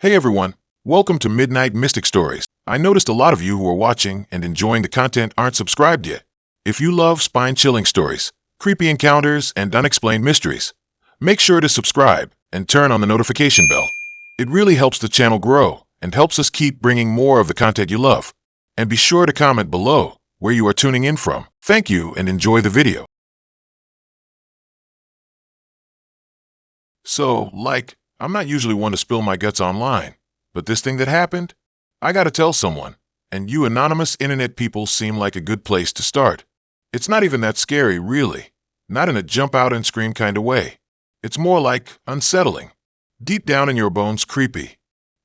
Hey everyone, welcome to Midnight Mystic Stories. I noticed a lot of you who are watching and enjoying the content aren't subscribed yet. If you love spine-chilling stories, creepy encounters, and unexplained mysteries, make sure to subscribe and turn on the notification bell. It really helps the channel grow and helps us keep bringing more of the content you love. And be sure to comment below where you are tuning in from. Thank you and enjoy the video. So, I'm not usually one to spill my guts online, but this thing that happened, I gotta tell someone, and you anonymous internet people seem like a good place to start. It's not even that scary, really. Not in a jump out and scream kind of way. It's more like unsettling. Deep down in your bones, creepy.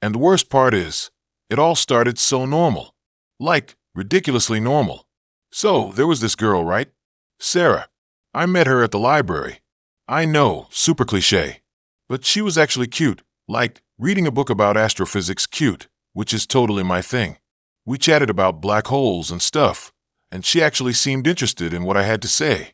And the worst part is, it all started so normal. Ridiculously normal. So, there was this girl, right? Sarah. I met her at the library. I know, super cliche. But she was actually cute, reading a book about astrophysics cute, which is totally my thing. We chatted about black holes and stuff, and she actually seemed interested in what I had to say,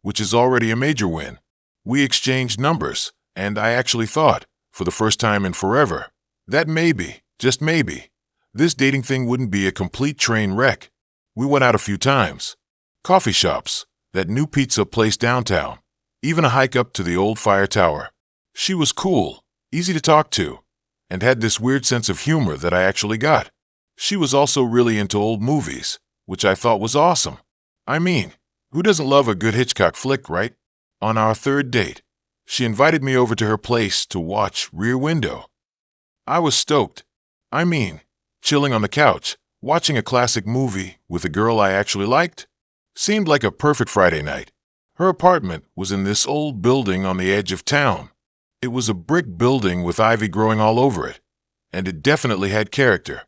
which is already a major win. We exchanged numbers, and I actually thought, for the first time in forever, that maybe, just maybe, this dating thing wouldn't be a complete train wreck. We went out a few times. Coffee shops, that new pizza place downtown, even a hike up to the old fire tower. She was cool, easy to talk to, and had this weird sense of humor that I actually got. She was also really into old movies, which I thought was awesome. I mean, who doesn't love a good Hitchcock flick, right? On our third date, she invited me over to her place to watch Rear Window. I was stoked. I mean, chilling on the couch, watching a classic movie with a girl I actually liked. Seemed like a perfect Friday night. Her apartment was in this old building on the edge of town. It was a brick building with ivy growing all over it, and it definitely had character.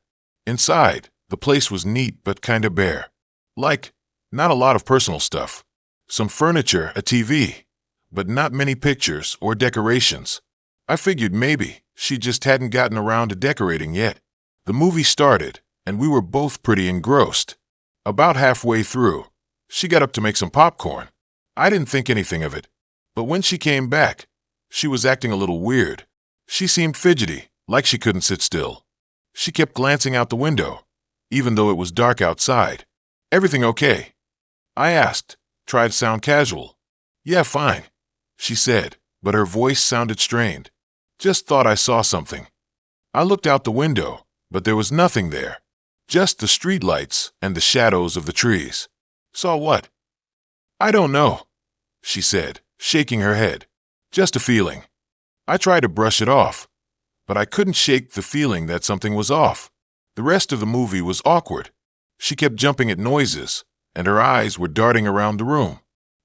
Inside, the place was neat but kinda bare. Not a lot of personal stuff. Some furniture, a TV, but not many pictures or decorations. I figured maybe she just hadn't gotten around to decorating yet. The movie started, and we were both pretty engrossed. About halfway through, she got up to make some popcorn. I didn't think anything of it, but when she came back, she was acting a little weird. She seemed fidgety, like she couldn't sit still. She kept glancing out the window, even though it was dark outside. "Everything okay?" I asked, tried to sound casual. "Yeah, fine," she said, but her voice sounded strained. "Just thought I saw something." I looked out the window, but there was nothing there. Just the streetlights and the shadows of the trees. "Saw what?" "I don't know," she said, shaking her head. "Just a feeling." I tried to brush it off, but I couldn't shake the feeling that something was off. The rest of the movie was awkward. She kept jumping at noises, and her eyes were darting around the room.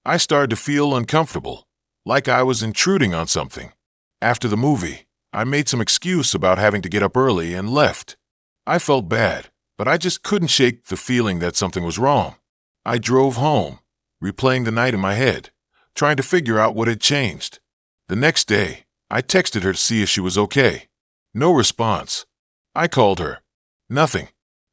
I started to feel uncomfortable, like I was intruding on something. After the movie, I made some excuse about having to get up early and left. I felt bad, but I just couldn't shake the feeling that something was wrong. I drove home, replaying the night in my head, trying to figure out what had changed. The next day, I texted her to see if she was okay. No response. I called her. Nothing.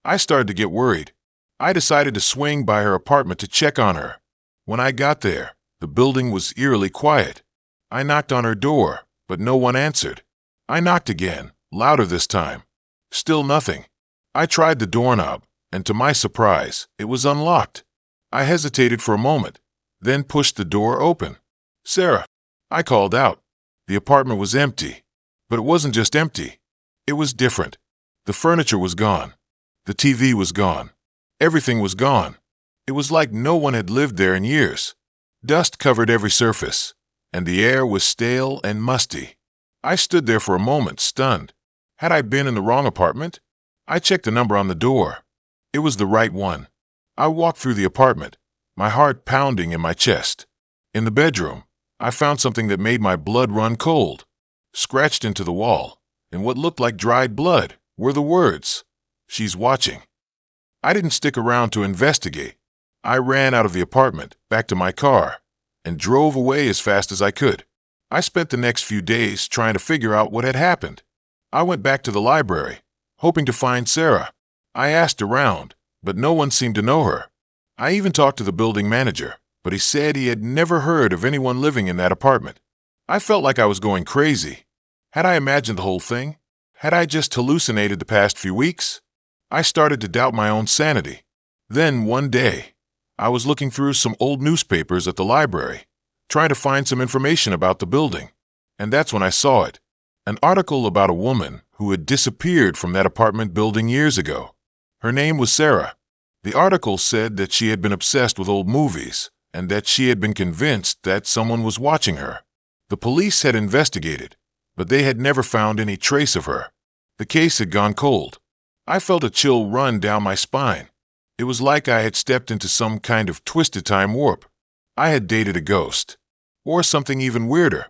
I started to get worried. I decided to swing by her apartment to check on her. When I got there, the building was eerily quiet. I knocked on her door, but no one answered. I knocked again, louder this time. Still nothing. I tried the doorknob, and to my surprise, it was unlocked. I hesitated for a moment, then pushed the door open. "Sarah," I called out. The apartment was empty, but it wasn't just empty. It was different. The furniture was gone. The TV was gone. Everything was gone. It was like no one had lived there in years. Dust covered every surface, and the air was stale and musty. I stood there for a moment, stunned. Had I been in the wrong apartment? I checked the number on the door. It was the right one. I walked through the apartment, my heart pounding in my chest. In the bedroom, I found something that made my blood run cold. Scratched into the wall, and what looked like dried blood, were the words, "She's watching." I didn't stick around to investigate. I ran out of the apartment, back to my car, and drove away as fast as I could. I spent the next few days trying to figure out what had happened. I went back to the library, hoping to find Sarah. I asked around, but no one seemed to know her. I even talked to the building manager, but he said he had never heard of anyone living in that apartment. I felt like I was going crazy. Had I imagined the whole thing? Had I just hallucinated the past few weeks? I started to doubt my own sanity. Then, one day, I was looking through some old newspapers at the library, trying to find some information about the building. And that's when I saw it. An article about a woman who had disappeared from that apartment building years ago. Her name was Sarah. The article said that she had been obsessed with old movies and that she had been convinced that someone was watching her. The police had investigated, but they had never found any trace of her. The case had gone cold. I felt a chill run down my spine. It was like I had stepped into some kind of twisted time warp. I had dated a ghost. Or something even weirder.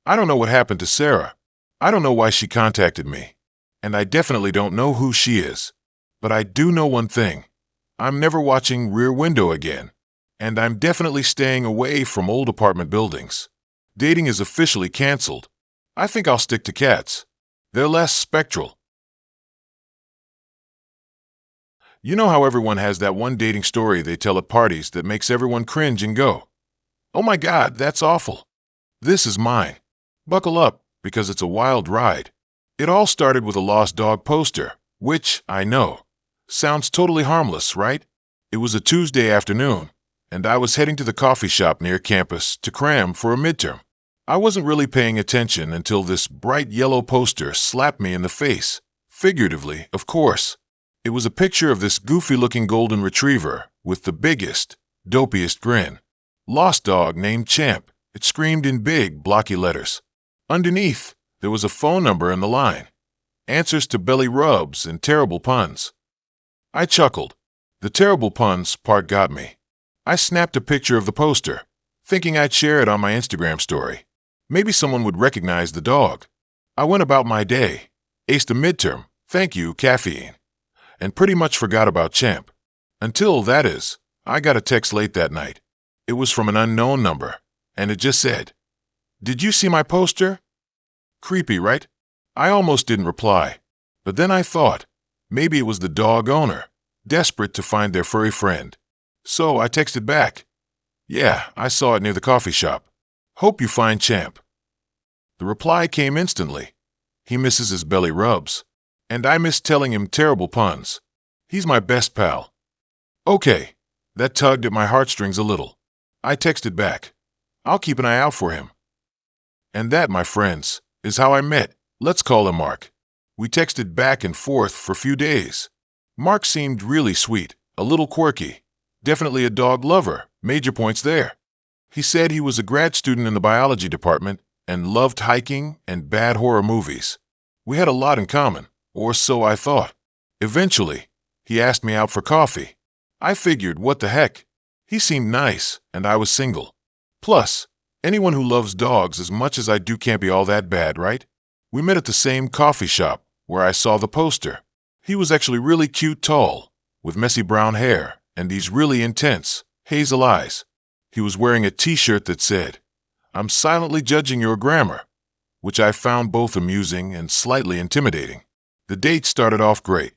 I don't know what happened to Sarah. I don't know why she contacted me. And I definitely don't know who she is. But I do know one thing. I'm never watching Rear Window again. And I'm definitely staying away from old apartment buildings. Dating is officially canceled. I think I'll stick to cats. They're less spectral. You know how everyone has that one dating story they tell at parties that makes everyone cringe and go, "Oh my God, that's awful." This is mine. Buckle up, because it's a wild ride. It all started with a lost dog poster, which, I know, sounds totally harmless, right? It was a Tuesday afternoon, and I was heading to the coffee shop near campus to cram for a midterm. I wasn't really paying attention until this bright yellow poster slapped me in the face. Figuratively, of course. It was a picture of this goofy-looking golden retriever with the biggest, dopiest grin. Lost dog named Champ. It screamed in big, blocky letters. Underneath, there was a phone number in the line. Answers to belly rubs and terrible puns. I chuckled. The terrible puns part got me. I snapped a picture of the poster, thinking I'd share it on my Instagram story. Maybe someone would recognize the dog. I went about my day, aced a midterm, thank you, caffeine, and pretty much forgot about Champ. Until, that is, I got a text late that night. It was from an unknown number, and it just said, "Did you see my poster?" Creepy, right? I almost didn't reply, but then I thought, maybe it was the dog owner, desperate to find their furry friend. So I texted back, "Yeah, I saw it near the coffee shop. Hope you find Champ." The reply came instantly. He misses his belly rubs, and I miss telling him terrible puns. He's my best pal. Okay, that tugged at my heartstrings a little. I texted back, "I'll keep an eye out for him." And that, my friends, is how I met, let's call him Mark. We texted back and forth for a few days. Mark seemed really sweet, a little quirky, definitely a dog lover, major points there. He said he was a grad student in the biology department and loved hiking and bad horror movies. We had a lot in common, or so I thought. Eventually, he asked me out for coffee. I figured, what the heck? He seemed nice, and I was single. Plus, anyone who loves dogs as much as I do can't be all that bad, right? We met at the same coffee shop where I saw the poster. He was actually really cute tall, with messy brown hair and these really intense, hazel eyes. He was wearing a t-shirt that said, "I'm silently judging your grammar," which I found both amusing and slightly intimidating. The date started off great.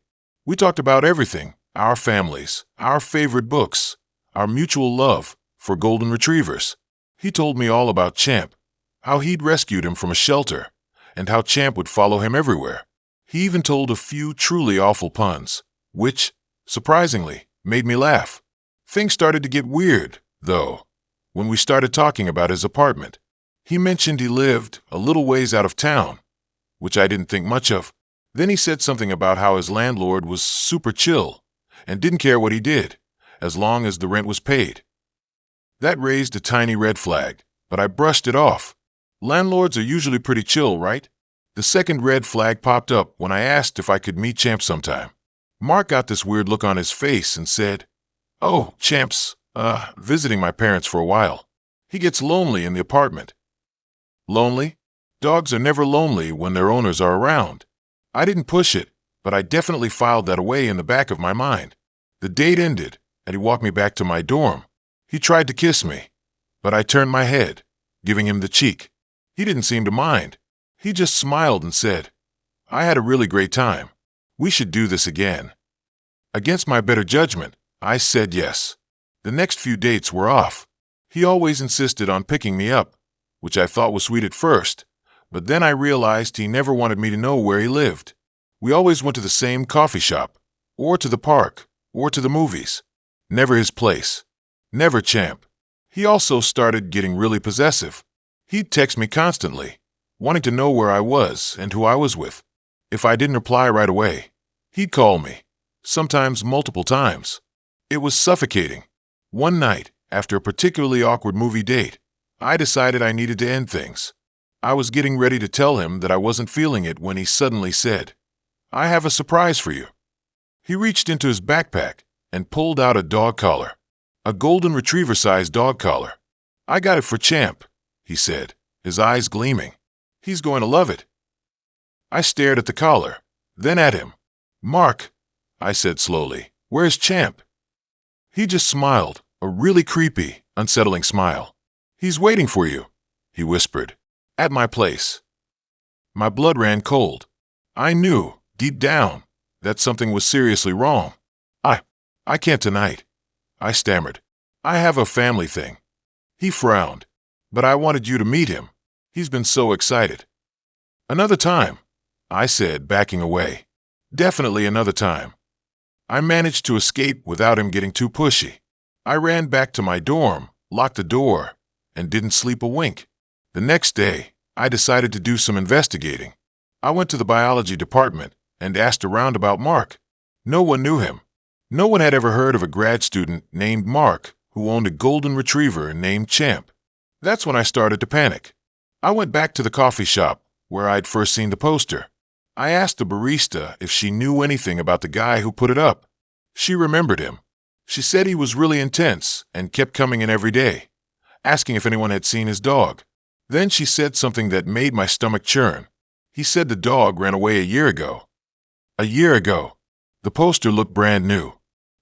We talked about everything, our families, our favorite books, our mutual love for golden retrievers. He told me all about Champ, how he'd rescued him from a shelter, and how Champ would follow him everywhere. He even told a few truly awful puns, which, surprisingly, made me laugh. Things started to get weird, though, when we started talking about his apartment. He mentioned he lived a little ways out of town, which I didn't think much of. Then he said something about how his landlord was super chill and didn't care what he did, as long as the rent was paid. That raised a tiny red flag, but I brushed it off. Landlords are usually pretty chill, right? The second red flag popped up when I asked if I could meet Champ sometime. Mark got this weird look on his face and said, "Oh, Champ's, visiting my parents for a while. He gets lonely in the apartment." Lonely? Dogs are never lonely when their owners are around. I didn't push it, but I definitely filed that away in the back of my mind. The date ended, and he walked me back to my dorm. He tried to kiss me, but I turned my head, giving him the cheek. He didn't seem to mind. He just smiled and said, "I had a really great time. We should do this again." Against my better judgment, I said yes. The next few dates were off. He always insisted on picking me up, which I thought was sweet at first, but then I realized he never wanted me to know where he lived. We always went to the same coffee shop, or to the park, or to the movies. Never his place. Never Champ. He also started getting really possessive. He'd text me constantly, wanting to know where I was and who I was with. If I didn't reply right away, he'd call me, sometimes multiple times. It was suffocating. One night, after a particularly awkward movie date, I decided I needed to end things. I was getting ready to tell him that I wasn't feeling it when he suddenly said, "I have a surprise for you." He reached into his backpack and pulled out a dog collar, a golden retriever-sized dog collar. "I got it for Champ," he said, his eyes gleaming. "He's going to love it." I stared at the collar, then at him. "Mark," I said slowly, "where's Champ?" He just smiled, a really creepy, unsettling smile. "He's waiting for you," he whispered, "at my place." My blood ran cold. I knew, deep down, that something was seriously wrong. I can't tonight," I stammered. "I have a family thing." He frowned. "But I wanted you to meet him. He's been so excited." "Another time," I said, backing away. "Definitely another time." I managed to escape without him getting too pushy. I ran back to my dorm, locked the door, and didn't sleep a wink. The next day, I decided to do some investigating. I went to the biology department and asked around about Mark. No one knew him. No one had ever heard of a grad student named Mark who owned a golden retriever named Champ. That's when I started to panic. I went back to the coffee shop where I'd first seen the poster. I asked the barista if she knew anything about the guy who put it up. She remembered him. She said he was really intense and kept coming in every day, asking if anyone had seen his dog. Then she said something that made my stomach churn. He said the dog ran away a year ago. A year ago. The poster looked brand new.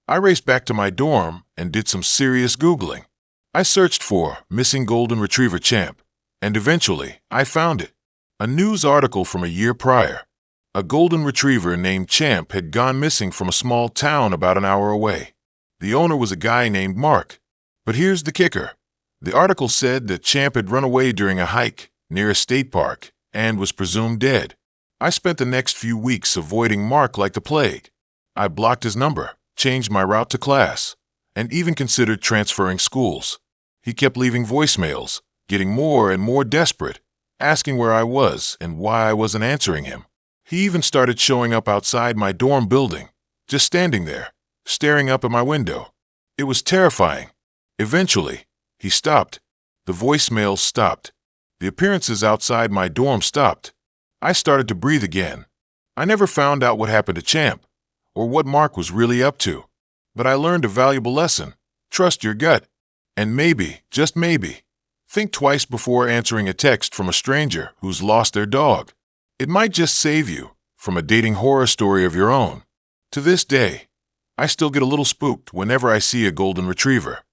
I raced back to my dorm and did some serious Googling. I searched for missing golden retriever Champ, and eventually I found it. A news article from a year prior. A golden retriever named Champ had gone missing from a small town about an hour away. The owner was a guy named Mark. But here's the kicker. The article said that Champ had run away during a hike near a state park and was presumed dead. I spent the next few weeks avoiding Mark like the plague. I blocked his number, changed my route to class, and even considered transferring schools. He kept leaving voicemails, getting more and more desperate, asking where I was and why I wasn't answering him. He even started showing up outside my dorm building, just standing there, staring up at my window. It was terrifying. Eventually, he stopped. The voicemails stopped. The appearances outside my dorm stopped. I started to breathe again. I never found out what happened to Champ, or what Mark was really up to. But I learned a valuable lesson. Trust your gut. And maybe, just maybe, think twice before answering a text from a stranger who's lost their dog. It might just save you from a dating horror story of your own. To this day, I still get a little spooked whenever I see a golden retriever.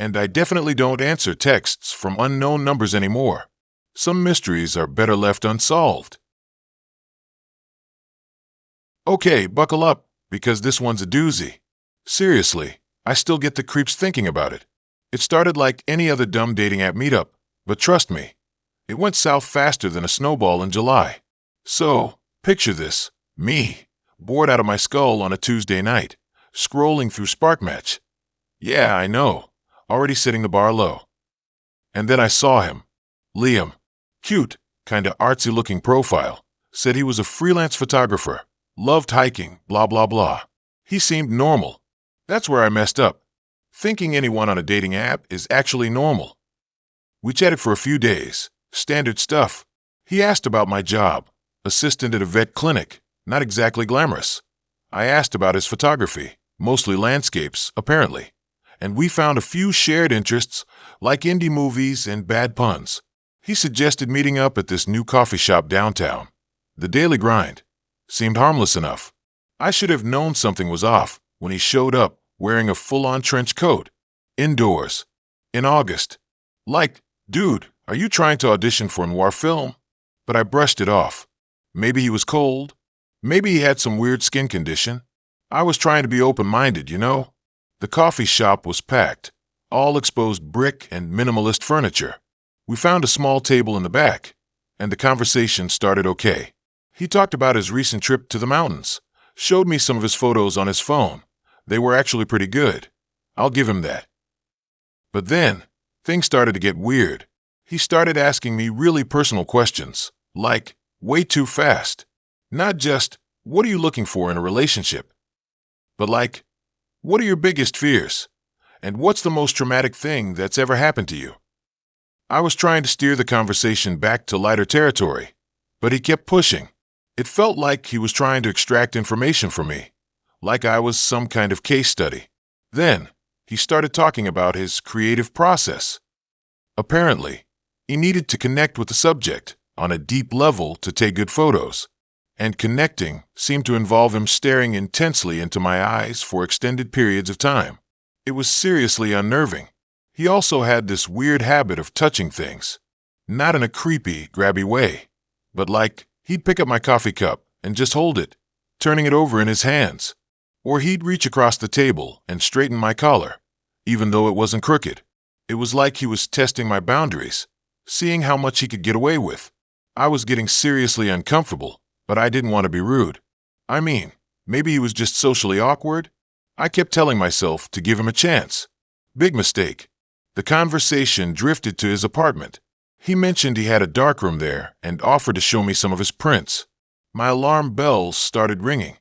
And I definitely don't answer texts from unknown numbers anymore. Some mysteries are better left unsolved. Okay, buckle up, because this one's a doozy. Seriously, I still get the creeps thinking about it. It started like any other dumb dating app meetup, but trust me, it went south faster than a snowball in July. So, picture this, me, bored out of my skull on a Tuesday night, scrolling through SparkMatch. Yeah, I know, already setting the bar low. And then I saw him. Liam. Cute, kinda artsy-looking profile. Said he was a freelance photographer. Loved hiking, blah blah blah. He seemed normal. That's where I messed up. Thinking anyone on a dating app is actually normal. We chatted for a few days. Standard stuff. He asked about my job. Assistant at a vet clinic. Not exactly glamorous. I asked about his photography. Mostly landscapes, apparently. And we found a few shared interests, like indie movies and bad puns. He suggested meeting up at this new coffee shop downtown. The Daily Grind. Seemed harmless enough. I should have known something was off when he showed up wearing a full-on trench coat. Indoors. In August. Like, dude, are you trying to audition for a noir film? But I brushed it off. Maybe he was cold. Maybe he had some weird skin condition. I was trying to be open-minded, you know? The coffee shop was packed. All exposed brick and minimalist furniture. We found a small table in the back, and the conversation started okay. He talked about his recent trip to the mountains, showed me some of his photos on his phone. They were actually pretty good. I'll give him that. But then, things started to get weird. He started asking me really personal questions, like, way too fast. Not just, what are you looking for in a relationship? But like, what are your biggest fears? And what's the most traumatic thing that's ever happened to you? I was trying to steer the conversation back to lighter territory, but he kept pushing. It felt like he was trying to extract information from me, like I was some kind of case study. Then, he started talking about his creative process. Apparently, he needed to connect with the subject on a deep level to take good photos, and connecting seemed to involve him staring intensely into my eyes for extended periods of time. It was seriously unnerving. He also had this weird habit of touching things, not in a creepy, grabby way, but like he'd pick up my coffee cup and just hold it, turning it over in his hands. Or he'd reach across the table and straighten my collar, even though it wasn't crooked. It was like he was testing my boundaries, seeing how much he could get away with. I was getting seriously uncomfortable, but I didn't want to be rude. I mean, maybe he was just socially awkward? I kept telling myself to give him a chance. Big mistake. The conversation drifted to his apartment. He mentioned he had a darkroom there and offered to show me some of his prints. My alarm bells started ringing.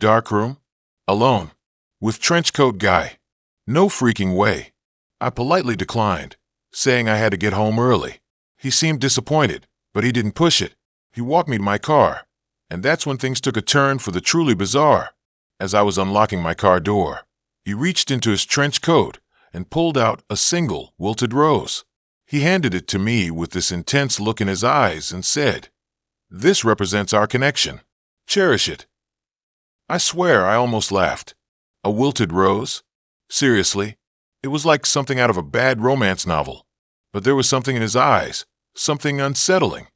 Darkroom? Alone. With trench coat guy. No freaking way. I politely declined, saying I had to get home early. He seemed disappointed, but he didn't push it. He walked me to my car, and that's when things took a turn for the truly bizarre. As I was unlocking my car door, he reached into his trench coat and pulled out a single wilted rose. He handed it to me with this intense look in his eyes and said, "This represents our connection. Cherish it." I swear I almost laughed. A wilted rose? Seriously? It was like something out of a bad romance novel. But there was something in his eyes, something unsettling.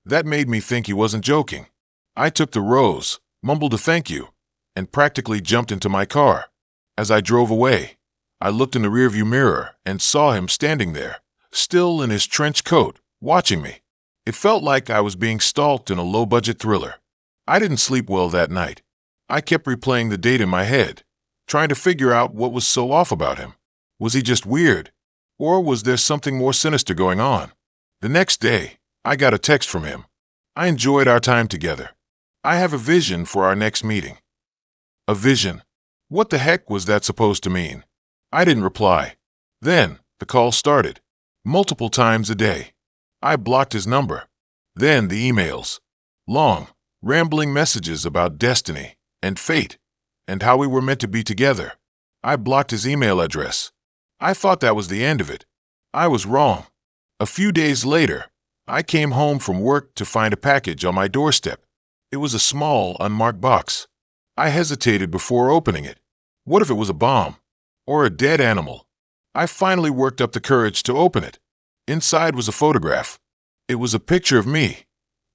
That made me think he wasn't joking. I took the rose, mumbled a thank you, and practically jumped into my car. As I drove away, I looked in the rearview mirror and saw him standing there, still in his trench coat, watching me. It felt like I was being stalked in a low-budget thriller. I didn't sleep well that night. I kept replaying the date in my head, trying to figure out what was so off about him. Was he just weird? Or was there something more sinister going on? The next day, I got a text from him. I enjoyed our time together. I have a vision for our next meeting. A vision? What the heck was that supposed to mean? I didn't reply. Then, the call started. Multiple times a day. I blocked his number. Then the emails. Long, rambling messages about destiny and fate and how we were meant to be together. I blocked his email address. I thought that was the end of it. I was wrong. A few days later, I came home from work to find a package on my doorstep. It was a small, unmarked box. I hesitated before opening it. What if it was a bomb? Or a dead animal? I finally worked up the courage to open it. Inside was a photograph. It was a picture of me,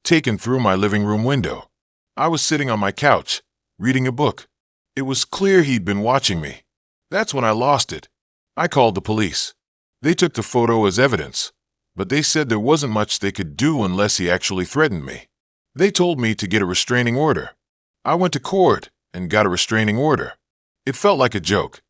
taken through my living room window. I was sitting on my couch, reading a book. It was clear he'd been watching me. That's when I lost it. I called the police. They took the photo as evidence, but they said there wasn't much they could do unless he actually threatened me. They told me to get a restraining order. I went to court and got a restraining order. It felt like a joke.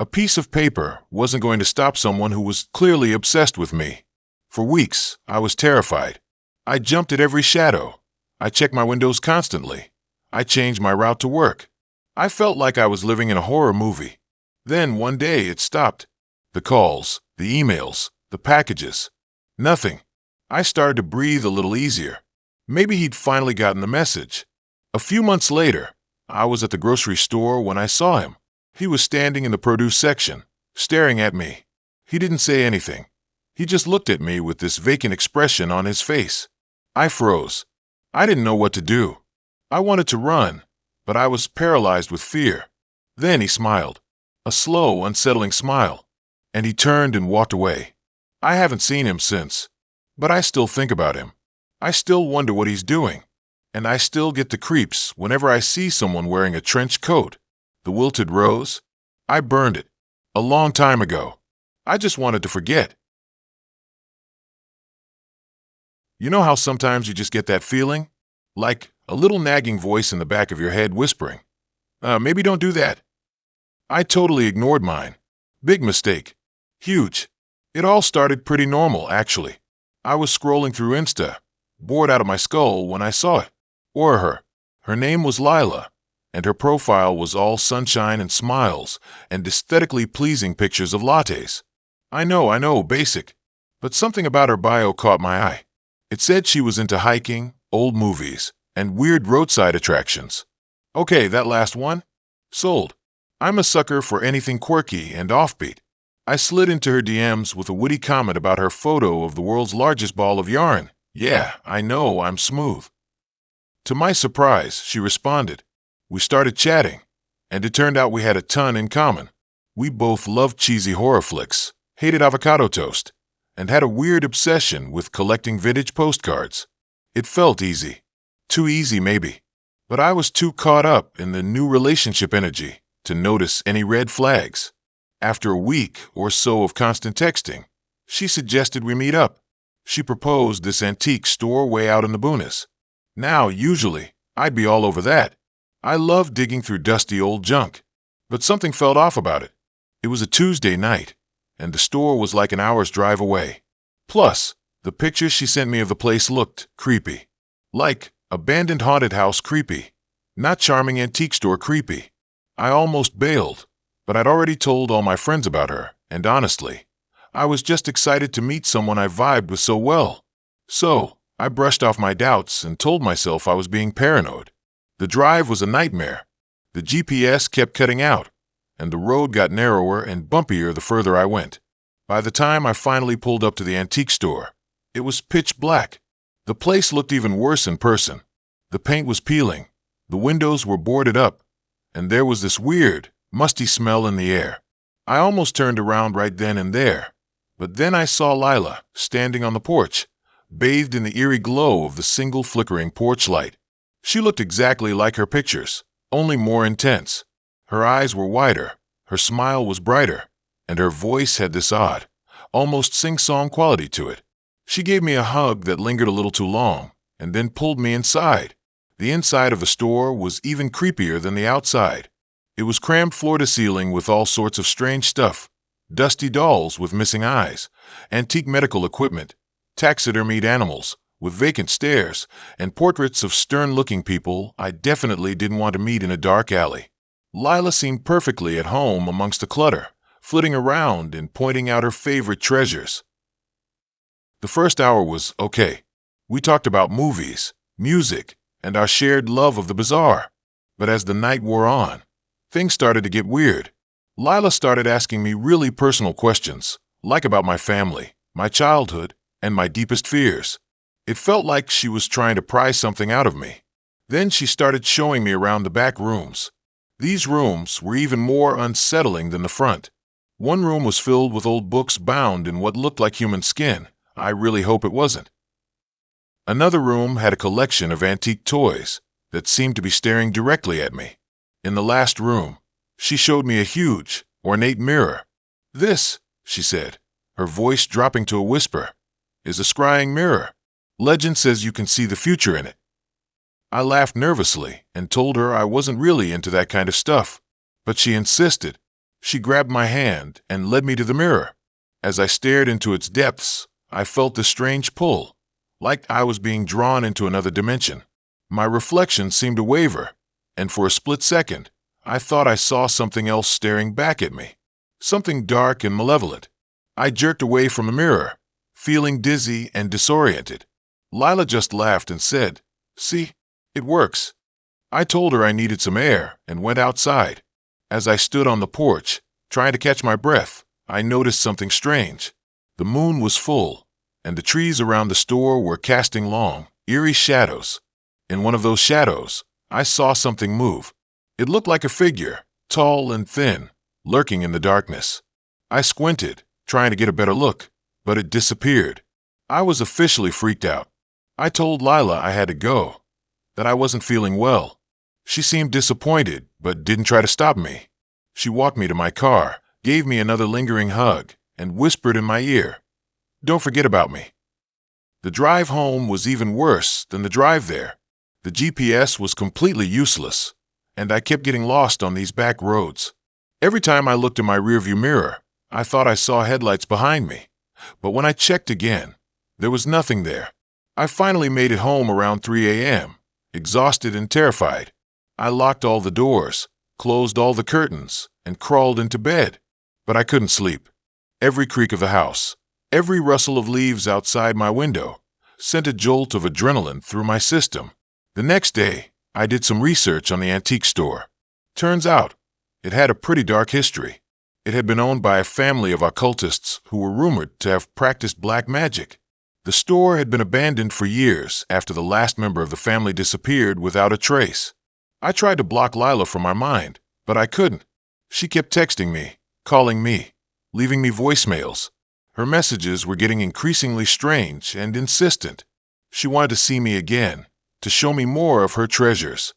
A piece of paper wasn't going to stop someone who was clearly obsessed with me. For weeks, I was terrified. I jumped at every shadow. I checked my windows constantly. I changed my route to work. I felt like I was living in a horror movie. Then one day it stopped. The calls, the emails, the packages. Nothing. I started to breathe a little easier. Maybe he'd finally gotten the message. A few months later, I was at the grocery store when I saw him. He was standing in the produce section, staring at me. He didn't say anything. He just looked at me with this vacant expression on his face. I froze. I didn't know what to do. I wanted to run, but I was paralyzed with fear. Then he smiled. A slow, unsettling smile. And he turned and walked away. I haven't seen him since, but I still think about him. I still wonder what he's doing. And I still get the creeps whenever I see someone wearing a trench coat. The wilted rose? I burned it. A long time ago. I just wanted to forget. You know how sometimes you just get that feeling? Like a little nagging voice in the back of your head whispering, maybe don't do that. I totally ignored mine. Big mistake. Huge. It all started pretty normal, actually. I was scrolling through Insta, bored out of my skull when I saw it. Or her. Her name was Lila, and her profile was all sunshine and smiles and aesthetically pleasing pictures of lattes. I know, basic. But something about her bio caught my eye. It said she was into hiking, old movies, and weird roadside attractions. Okay, that last one? Sold. I'm a sucker for anything quirky and offbeat. I slid into her DMs with a witty comment about her photo of the world's largest ball of yarn. Yeah, I know, I'm smooth. To my surprise, she responded. We started chatting, and it turned out we had a ton in common. We both loved cheesy horror flicks, hated avocado toast, and had a weird obsession with collecting vintage postcards. It felt easy. Too easy, maybe. But I was too caught up in the new relationship energy to notice any red flags. After a week or so of constant texting, she suggested we meet up. She proposed this antique store way out in the boonies. Now, usually, I'd be all over that. I love digging through dusty old junk. But something felt off about it. It was a Tuesday night, and the store was like an hour's drive away. Plus, the pictures she sent me of the place looked creepy. Like abandoned haunted house creepy. Not charming antique store creepy. I almost bailed, but I'd already told all my friends about her, and honestly, I was just excited to meet someone I vibed with so well. So, I brushed off my doubts and told myself I was being paranoid. The drive was a nightmare. The GPS kept cutting out, and the road got narrower and bumpier the further I went. By the time I finally pulled up to the antique store, it was pitch black. The place looked even worse in person. The paint was peeling, the windows were boarded up, and there was this weird, musty smell in the air. I almost turned around right then and there, but then I saw Lila standing on the porch, bathed in the eerie glow of the single flickering porch light. She looked exactly like her pictures, only more intense. Her eyes were wider, her smile was brighter, and her voice had this odd, almost sing-song quality to it. She gave me a hug that lingered a little too long, and then pulled me inside. The inside of the store was even creepier than the outside. It was crammed floor to ceiling with all sorts of strange stuff. Dusty dolls with missing eyes, antique medical equipment, taxidermied animals with vacant stares, and portraits of stern-looking people I definitely didn't want to meet in a dark alley. Lila seemed perfectly at home amongst the clutter, flitting around and pointing out her favorite treasures. The first hour was okay. We talked about movies, music, and our shared love of the bizarre. But as the night wore on, things started to get weird. Lila started asking me really personal questions, like about my family, my childhood, and my deepest fears. It felt like she was trying to pry something out of me. Then she started showing me around the back rooms. These rooms were even more unsettling than the front. One room was filled with old books bound in what looked like human skin. I really hope it wasn't. Another room had a collection of antique toys that seemed to be staring directly at me. In the last room, she showed me a huge, ornate mirror. This, she said, her voice dropping to a whisper, is a scrying mirror. Legend says you can see the future in it. I laughed nervously and told her I wasn't really into that kind of stuff, but she insisted. She grabbed my hand and led me to the mirror. As I stared into its depths, I felt a strange pull, like I was being drawn into another dimension. My reflection seemed to waver, and for a split second, I thought I saw something else staring back at me. Something dark and malevolent. I jerked away from the mirror, feeling dizzy and disoriented. Lila just laughed and said, "See, it works." I told her I needed some air and went outside. As I stood on the porch, trying to catch my breath, I noticed something strange. The moon was full, and the trees around the store were casting long, eerie shadows. In one of those shadows, I saw something move. It looked like a figure, tall and thin, lurking in the darkness. I squinted, trying to get a better look, but it disappeared. I was officially freaked out. I told Lila I had to go, that I wasn't feeling well. She seemed disappointed, but didn't try to stop me. She walked me to my car, gave me another lingering hug, and whispered in my ear, "Don't forget about me." The drive home was even worse than the drive there. The The GPS was completely useless, and I kept getting lost on these back roads. Every time I looked in my rearview mirror, I thought I saw headlights behind me. But when I checked again, there was nothing there. I finally made it home around 3 a.m., exhausted and terrified. I locked all the doors, closed all the curtains, and crawled into bed. But I couldn't sleep. Every creak of the house, every rustle of leaves outside my window, sent a jolt of adrenaline through my system. The next day, I did some research on the antique store. Turns out, it had a pretty dark history. It had been owned by a family of occultists who were rumored to have practiced black magic. The store had been abandoned for years after the last member of the family disappeared without a trace. I tried to block Lila from my mind, but I couldn't. She kept texting me, calling me, leaving me voicemails. Her messages were getting increasingly strange and insistent. She wanted to see me again, to show me more of her treasures.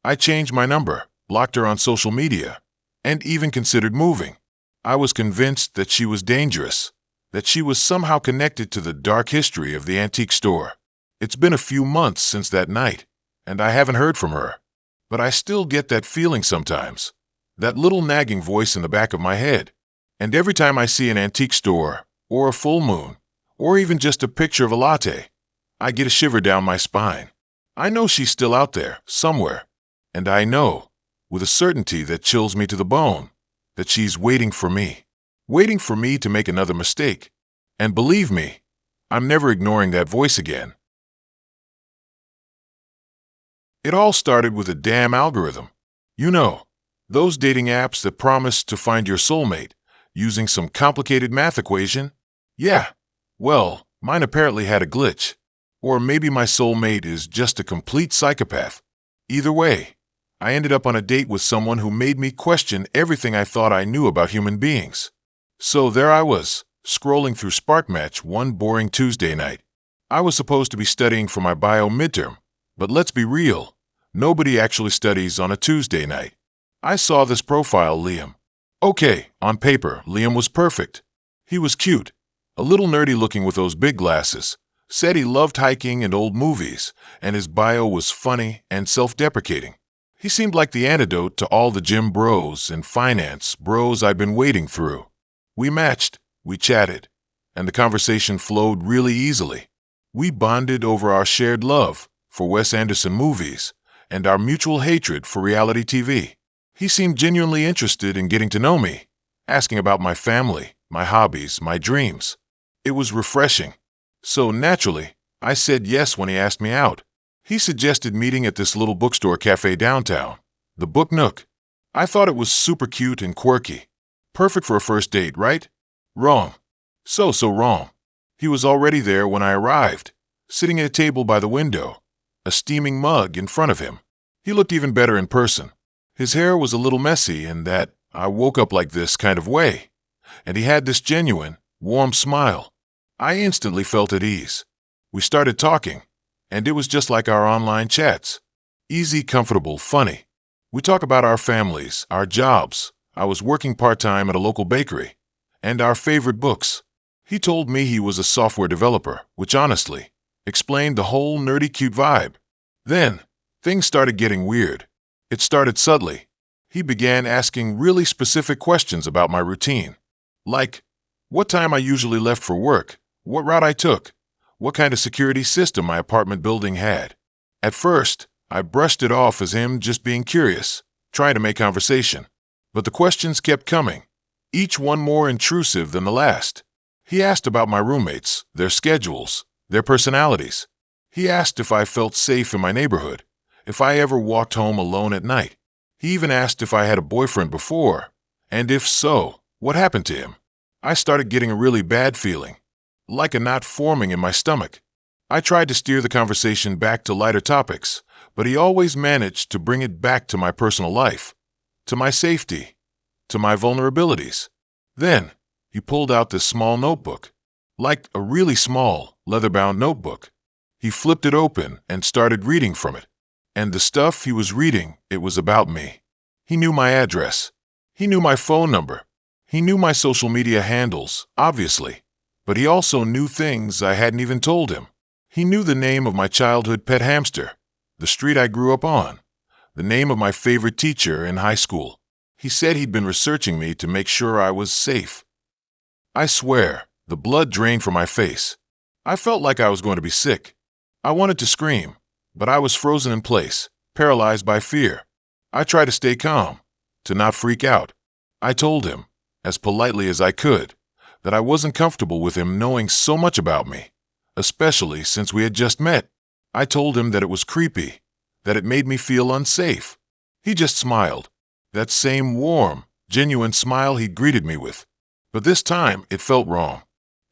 I changed my number, blocked her on social media, and even considered moving. I was convinced that she was dangerous, that she was somehow connected to the dark history of the antique store. It's been a few months since that night, and I haven't heard from her. But I still get that feeling sometimes, that little nagging voice in the back of my head. And every time I see an antique store, or a full moon, or even just a picture of a latte, I get a shiver down my spine. I know she's still out there, somewhere. And I know, with a certainty that chills me to the bone, that she's waiting for me to make another mistake. And believe me, I'm never ignoring that voice again. It all started with a damn algorithm. You know, those dating apps that promise to find your soulmate using some complicated math equation? Yeah, well, mine apparently had a glitch. Or maybe my soulmate is just a complete psychopath. Either way, I ended up on a date with someone who made me question everything I thought I knew about human beings. So there I was, scrolling through SparkMatch one boring Tuesday night. I was supposed to be studying for my bio midterm, but let's be real, nobody actually studies on a Tuesday night. I saw this profile, Liam. Okay, on paper, Liam was perfect. He was cute, a little nerdy looking with those big glasses, said he loved hiking and old movies, and his bio was funny and self-deprecating. He seemed like the antidote to all the gym bros and finance bros I'd been wading through. We matched, we chatted, and the conversation flowed really easily. We bonded over our shared love for Wes Anderson movies and our mutual hatred for reality TV. He seemed genuinely interested in getting to know me, asking about my family, my hobbies, my dreams. It was refreshing. So naturally, I said yes when he asked me out. He suggested meeting at this little bookstore cafe downtown, the Book Nook. I thought it was super cute and quirky. Perfect for a first date, right? Wrong. So wrong. He was already there when I arrived, sitting at a table by the window, a steaming mug in front of him. He looked even better in person. His hair was a little messy in that I woke up like this kind of way, and he had this genuine, warm smile. I instantly felt at ease. We started talking, and it was just like our online chats. Easy, comfortable, funny. We talk about our families, our jobs. I was working part-time at a local bakery, and our favorite books. He told me he was a software developer, which honestly explained the whole nerdy cute vibe. Then, things started getting weird. It started subtly. He began asking really specific questions about my routine. Like, what time I usually left for work, what route I took, what kind of security system my apartment building had. At first, I brushed it off as him just being curious, trying to make conversation. But the questions kept coming, each one more intrusive than the last. He asked about my roommates, their schedules, their personalities. He asked if I felt safe in my neighborhood, if I ever walked home alone at night. He even asked if I had a boyfriend before, and if so, what happened to him. I started getting a really bad feeling, like a knot forming in my stomach. I tried to steer the conversation back to lighter topics, but he always managed to bring it back to my personal life, to my safety, to my vulnerabilities. Then, he pulled out this small notebook, like a really small, leather-bound notebook. He flipped it open and started reading from it. And the stuff he was reading, it was about me. He knew my address. He knew my phone number. He knew my social media handles, obviously. But he also knew things I hadn't even told him. He knew the name of my childhood pet hamster. the street I grew up on, the name of my favorite teacher in high school. He said he'd been researching me to make sure I was safe. I swear, the blood drained from my face. I felt like I was going to be sick. I wanted to scream, but I was frozen in place, paralyzed by fear. I tried to stay calm, to not freak out. I told him, as politely as I could, that I wasn't comfortable with him knowing so much about me, especially since we had just met. I told him that it was creepy, that it made me feel unsafe. He just smiled, that same warm, genuine smile he'd greeted me with. But this time, it felt wrong.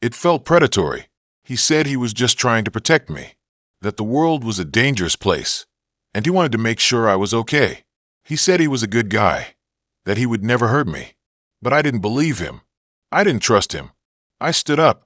It felt predatory. He said he was just trying to protect me, that the world was a dangerous place, and he wanted to make sure I was okay. He said he was a good guy, that he would never hurt me. But I didn't believe him. I didn't trust him. I stood up,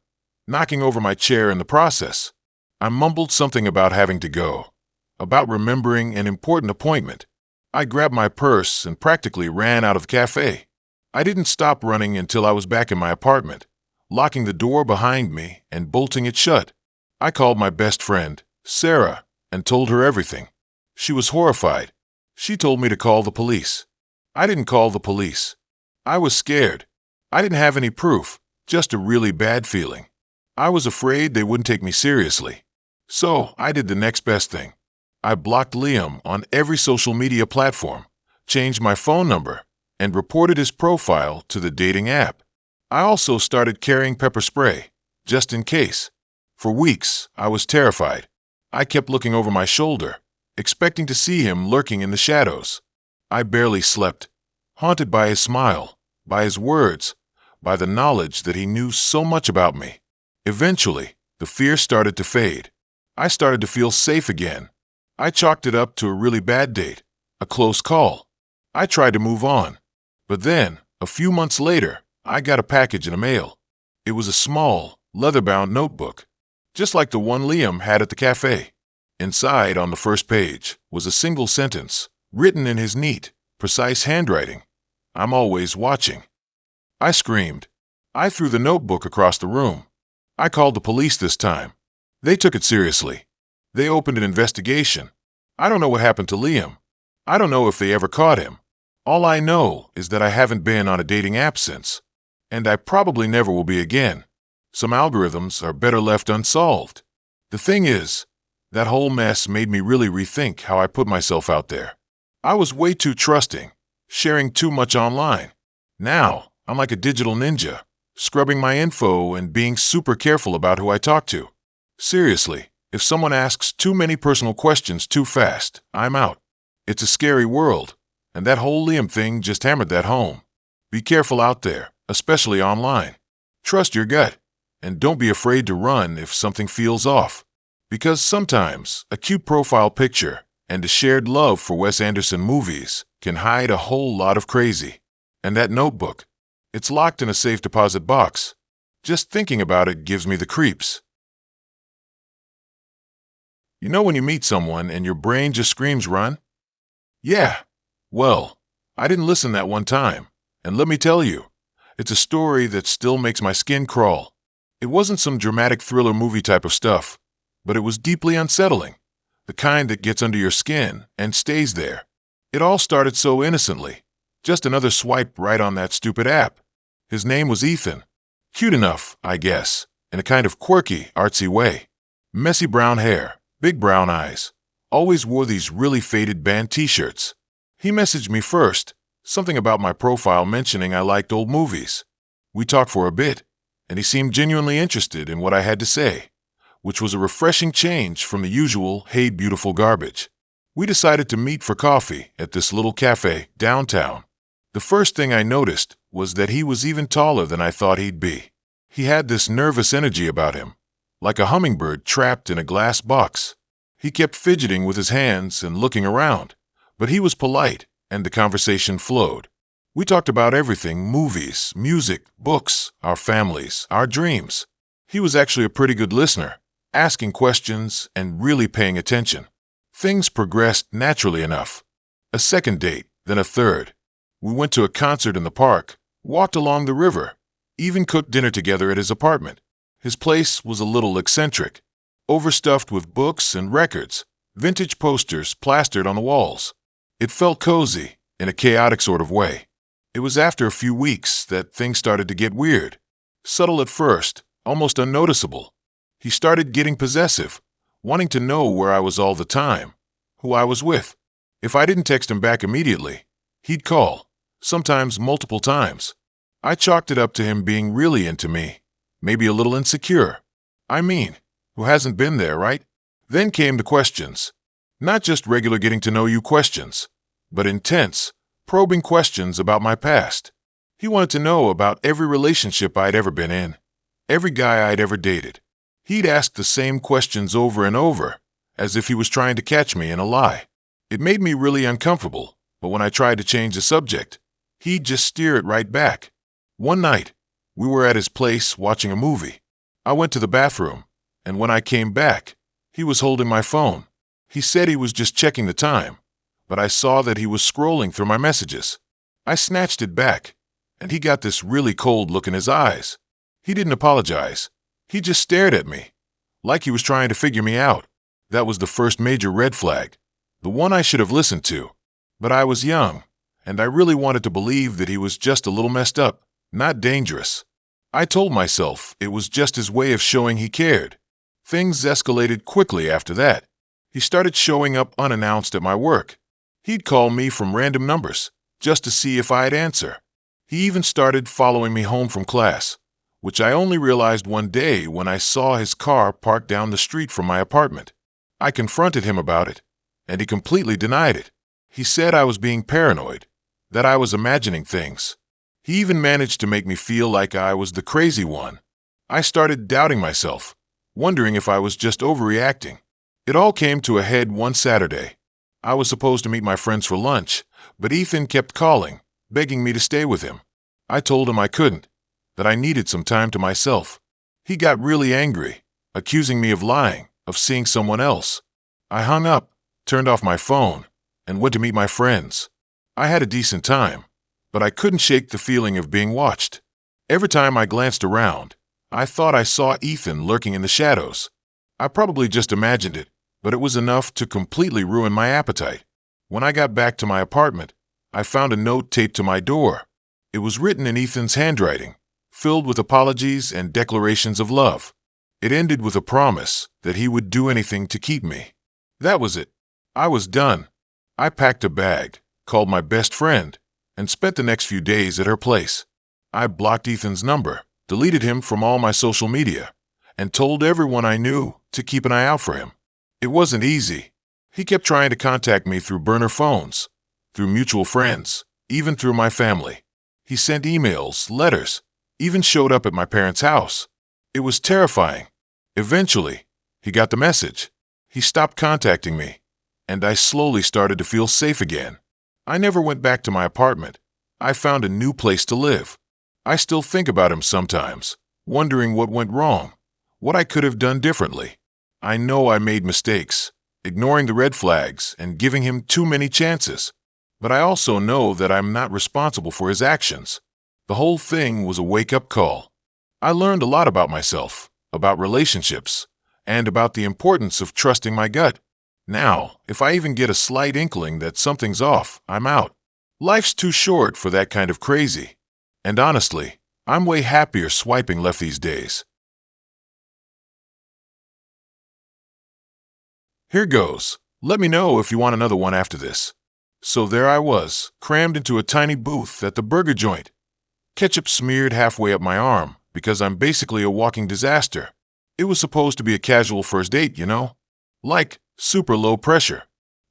knocking over my chair in the process. I mumbled something about having to go, about remembering an important appointment. I grabbed my purse and practically ran out of the cafe. I didn't stop running until I was back in my apartment, locking the door behind me and bolting it shut. I called my best friend, Sarah, and told her everything. She was horrified. She told me to call the police. I didn't call the police. I was scared. I didn't have any proof, just a really bad feeling. I was afraid they wouldn't take me seriously. So I did the next best thing. I blocked Liam on every social media platform, changed my phone number, and reported his profile to the dating app. I also started carrying pepper spray, just in case. For weeks, I was terrified. I kept looking over my shoulder, expecting to see him lurking in the shadows. I barely slept, haunted by his smile, by his words, by the knowledge that he knew so much about me. Eventually, the fear started to fade. I started to feel safe again. I chalked it up to a really bad date, a close call. I tried to move on. But then, a few months later, I got a package in the mail. It was a small, leather-bound notebook, just like the one Liam had at the cafe. Inside, on the first page, was a single sentence, written in his neat, precise handwriting. "I'm always watching." I screamed. I threw the notebook across the room. I called the police this time. They took it seriously. They opened an investigation. I don't know what happened to Liam. I don't know if they ever caught him. All I know is that I haven't been on a dating app since, and I probably never will be again. Some algorithms are better left unsolved. The thing is, that whole mess made me really rethink how I put myself out there. I was way too trusting, sharing too much online. Now, I'm like a digital ninja, scrubbing my info and being super careful about who I talk to. Seriously, if someone asks too many personal questions too fast, I'm out. It's a scary world, and that whole Liam thing just hammered that home. Be careful out there, especially online. Trust your gut, and don't be afraid to run if something feels off. Because sometimes a cute profile picture and a shared love for Wes Anderson movies can hide a whole lot of crazy. And that notebook, it's locked in a safe deposit box. Just thinking about it gives me the creeps. You know when you meet someone and your brain just screams run? Yeah. Well, I didn't listen that one time. And let me tell you, it's a story that still makes my skin crawl. It wasn't some dramatic thriller movie type of stuff, but it was deeply unsettling. The kind that gets under your skin and stays there. It all started so innocently. Just another swipe right on that stupid app. His name was Ethan. Cute enough, I guess, in a kind of quirky, artsy way. Messy brown hair, big brown eyes. Always wore these really faded band t-shirts. He messaged me first, something about my profile mentioning I liked old movies. We talked for a bit, and he seemed genuinely interested in what I had to say, which was a refreshing change from the usual "hey beautiful" garbage. We decided to meet for coffee at this little cafe downtown. The first thing I noticed was that he was even taller than I thought he'd be. He had this nervous energy about him, like a hummingbird trapped in a glass box. He kept fidgeting with his hands and looking around, but he was polite, and the conversation flowed. We talked about everything: movies, music, books, our families, our dreams. He was actually a pretty good listener, asking questions and really paying attention. Things progressed naturally enough. A second date, then a third. We went to a concert in the park, walked along the river, even cooked dinner together at his apartment. His place was a little eccentric, overstuffed with books and records, vintage posters plastered on the walls. It felt cozy, in a chaotic sort of way. It was after a few weeks that things started to get weird. Subtle at first, almost unnoticeable. He started getting possessive, wanting to know where I was all the time, who I was with. If I didn't text him back immediately, he'd call, sometimes multiple times. I chalked it up to him being really into me, maybe a little insecure. I mean, who hasn't been there, right? Then came the questions. Not just regular getting-to-know-you questions, but intense, probing questions about my past. He wanted to know about every relationship I'd ever been in, every guy I'd ever dated. He'd ask the same questions over and over, as if he was trying to catch me in a lie. It made me really uncomfortable, but when I tried to change the subject, he'd just steer it right back. One night, we were at his place watching a movie. I went to the bathroom, and when I came back, he was holding my phone. He said he was just checking the time, but I saw that he was scrolling through my messages. I snatched it back, and he got this really cold look in his eyes. He didn't apologize. He just stared at me, like he was trying to figure me out. That was the first major red flag, the one I should have listened to. But I was young, and I really wanted to believe that he was just a little messed up, not dangerous. I told myself it was just his way of showing he cared. Things escalated quickly after that. He started showing up unannounced at my work. He'd call me from random numbers, just to see if I'd answer. He even started following me home from class, which I only realized one day when I saw his car parked down the street from my apartment. I confronted him about it, and he completely denied it. He said I was being paranoid, that I was imagining things. He even managed to make me feel like I was the crazy one. I started doubting myself, wondering if I was just overreacting. It all came to a head one Saturday. I was supposed to meet my friends for lunch, but Ethan kept calling, begging me to stay with him. I told him I couldn't, that I needed some time to myself. He got really angry, accusing me of lying, of seeing someone else. I hung up, turned off my phone, and went to meet my friends. I had a decent time, but I couldn't shake the feeling of being watched. Every time I glanced around, I thought I saw Ethan lurking in the shadows. I probably just imagined it, but it was enough to completely ruin my appetite. When I got back to my apartment, I found a note taped to my door. It was written in Ethan's handwriting, filled with apologies and declarations of love. It ended with a promise that he would do anything to keep me. That was it. I was done. I packed a bag, called my best friend, and spent the next few days at her place. I blocked Ethan's number, deleted him from all my social media, and told everyone I knew to keep an eye out for him. It wasn't easy. He kept trying to contact me through burner phones, through mutual friends, even through my family. He sent emails, letters, even showed up at my parents' house. It was terrifying. Eventually, he got the message. He stopped contacting me, and I slowly started to feel safe again. I never went back to my apartment. I found a new place to live. I still think about him sometimes, wondering what went wrong, what I could have done differently. I know I made mistakes, ignoring the red flags and giving him too many chances. But I also know that I'm not responsible for his actions. The whole thing was a wake-up call. I learned a lot about myself, about relationships, and about the importance of trusting my gut. Now, if I even get a slight inkling that something's off, I'm out. Life's too short for that kind of crazy. And honestly, I'm way happier swiping left these days. Here goes. Let me know if you want another one after this. So there I was, crammed into a tiny booth at the burger joint. Ketchup smeared halfway up my arm because I'm basically a walking disaster. It was supposed to be a casual first date, you know? Like, super low pressure.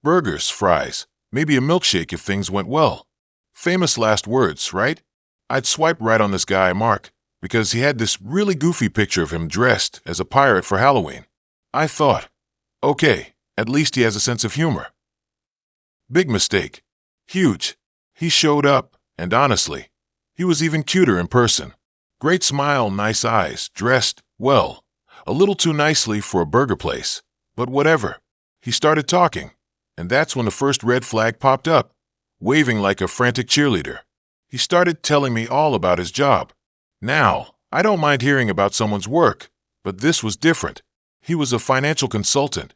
Burgers, fries, maybe a milkshake if things went well. Famous last words, right? I'd swipe right on this guy, Mark, because he had this really goofy picture of him dressed as a pirate for Halloween. I thought, okay, at least he has a sense of humor. Big mistake. Huge. He showed up, and honestly, he was even cuter in person. Great smile, nice eyes, dressed, well, a little too nicely for a burger place. But whatever. He started talking, and that's when the first red flag popped up, waving like a frantic cheerleader. He started telling me all about his job. Now, I don't mind hearing about someone's work, but this was different. He was a financial consultant,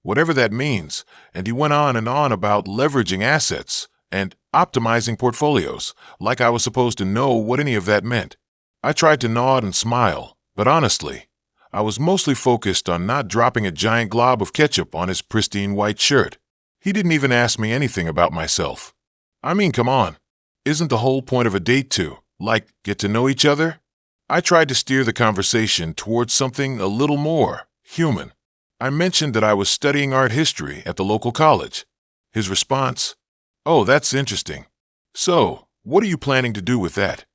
whatever that means, and he went on and on about leveraging assets and optimizing portfolios, like I was supposed to know what any of that meant. I tried to nod and smile, but honestly, I was mostly focused on not dropping a giant glob of ketchup on his pristine white shirt. He didn't even ask me anything about myself. I mean, come on. Isn't the whole point of a date to, get to know each other? I tried to steer the conversation towards something a little more human. I mentioned that I was studying art history at the local college. His response, "Oh, that's interesting. So, what are you planning to do with that?"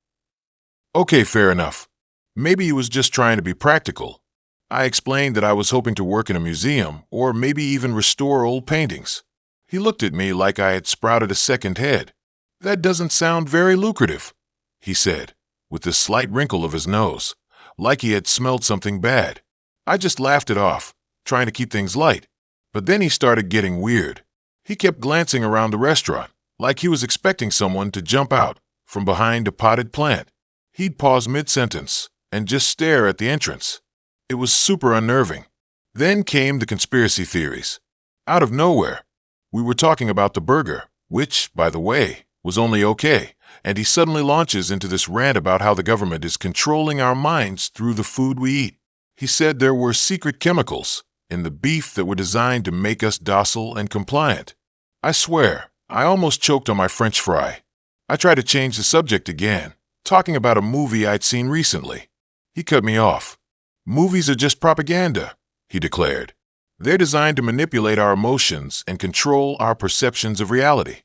Okay, fair enough. Maybe he was just trying to be practical. I explained that I was hoping to work in a museum or maybe even restore old paintings. He looked at me like I had sprouted a second head. "That doesn't sound very lucrative," he said, with a slight wrinkle of his nose, like he had smelled something bad. I just laughed it off, trying to keep things light. But then he started getting weird. He kept glancing around the restaurant, like he was expecting someone to jump out from behind a potted plant. He'd pause mid-sentence and just stare at the entrance. It was super unnerving. Then came the conspiracy theories. Out of nowhere, we were talking about the burger, which, by the way, was only okay, and he suddenly launches into this rant about how the government is controlling our minds through the food we eat. He said there were secret chemicals in the beef that were designed to make us docile and compliant. I swear, I almost choked on my French fry. I tried to change the subject again, talking about a movie I'd seen recently. He cut me off. "Movies are just propaganda," he declared. "They're designed to manipulate our emotions and control our perceptions of reality."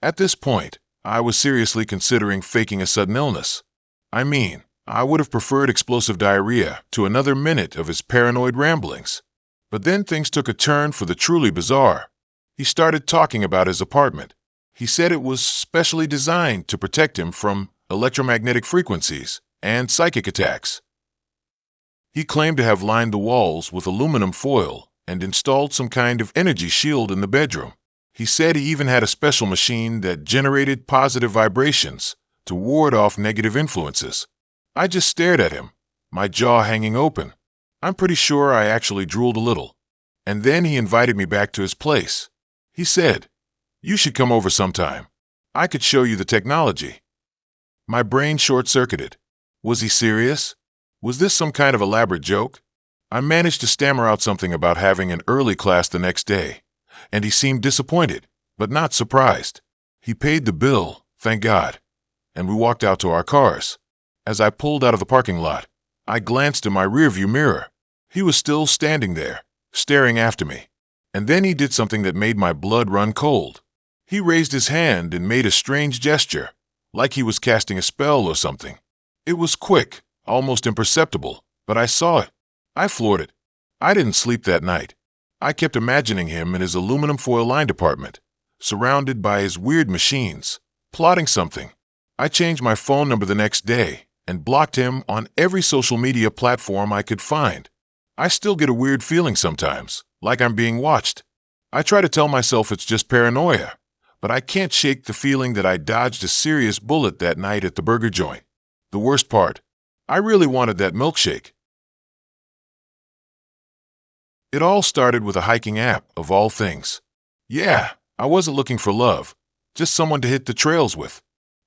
At this point, I was seriously considering faking a sudden illness. I mean, I would have preferred explosive diarrhea to another minute of his paranoid ramblings. But then things took a turn for the truly bizarre. He started talking about his apartment. He said it was specially designed to protect him from electromagnetic frequencies and psychic attacks. He claimed to have lined the walls with aluminum foil and installed some kind of energy shield in the bedroom. He said he even had a special machine that generated positive vibrations to ward off negative influences. I just stared at him, my jaw hanging open. I'm pretty sure I actually drooled a little. And then he invited me back to his place. He said, "You should come over sometime. I could show you the technology." My brain short-circuited. Was he serious? Was this some kind of elaborate joke? I managed to stammer out something about having an early class the next day, and he seemed disappointed, but not surprised. He paid the bill, thank God, and we walked out to our cars. As I pulled out of the parking lot, I glanced in my rearview mirror. He was still standing there, staring after me. And then he did something that made my blood run cold. He raised his hand and made a strange gesture, like he was casting a spell or something. It was quick, almost imperceptible, but I saw it. I floored it. I didn't sleep that night. I kept imagining him in his aluminum foil-lined apartment, surrounded by his weird machines, plotting something. I changed my phone number the next day and blocked him on every social media platform I could find. I still get a weird feeling sometimes, like I'm being watched. I try to tell myself it's just paranoia, but I can't shake the feeling that I dodged a serious bullet that night at the burger joint. The worst part, I really wanted that milkshake. It all started with a hiking app, of all things. Yeah, I wasn't looking for love, just someone to hit the trails with.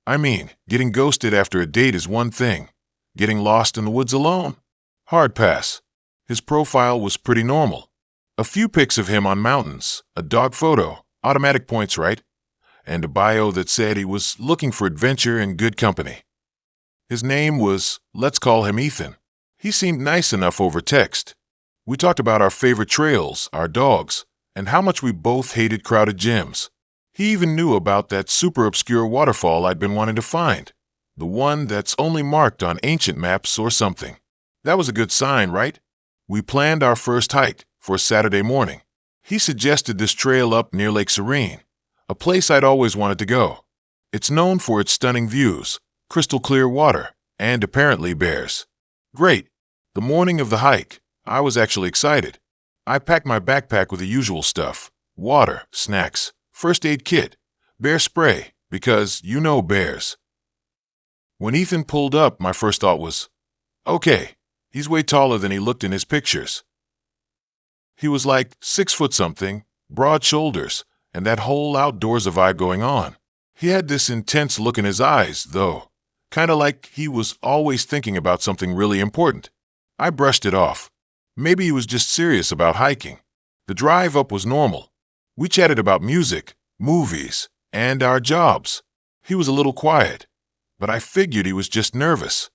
I mean, getting ghosted after a date is one thing. Getting lost in the woods alone? Hard pass. His profile was pretty normal. A few pics of him on mountains, a dog photo, automatic points, right? And a bio that said he was looking for adventure and good company. His name was, let's call him Ethan. He seemed nice enough over text. We talked about our favorite trails, our dogs, and how much we both hated crowded gyms. He even knew about that super obscure waterfall I'd been wanting to find, the one that's only marked on ancient maps or something. That was a good sign, right? We planned our first hike for Saturday morning. He suggested this trail up near Lake Serene, a place I'd always wanted to go. It's known for its stunning views, crystal clear water, and apparently bears. Great. The morning of the hike, I was actually excited. I packed my backpack with the usual stuff: water, snacks, first aid kit, bear spray, because you know bears. When Ethan pulled up, my first thought was, okay, he's way taller than he looked in his pictures. He was like 6 foot something, broad shoulders, and that whole outdoors vibe going on. He had this intense look in his eyes, though, kind of like he was always thinking about something really important. I brushed it off. Maybe he was just serious about hiking. The drive up was normal. We chatted about music, movies, and our jobs. He was a little quiet, but I figured he was just nervous.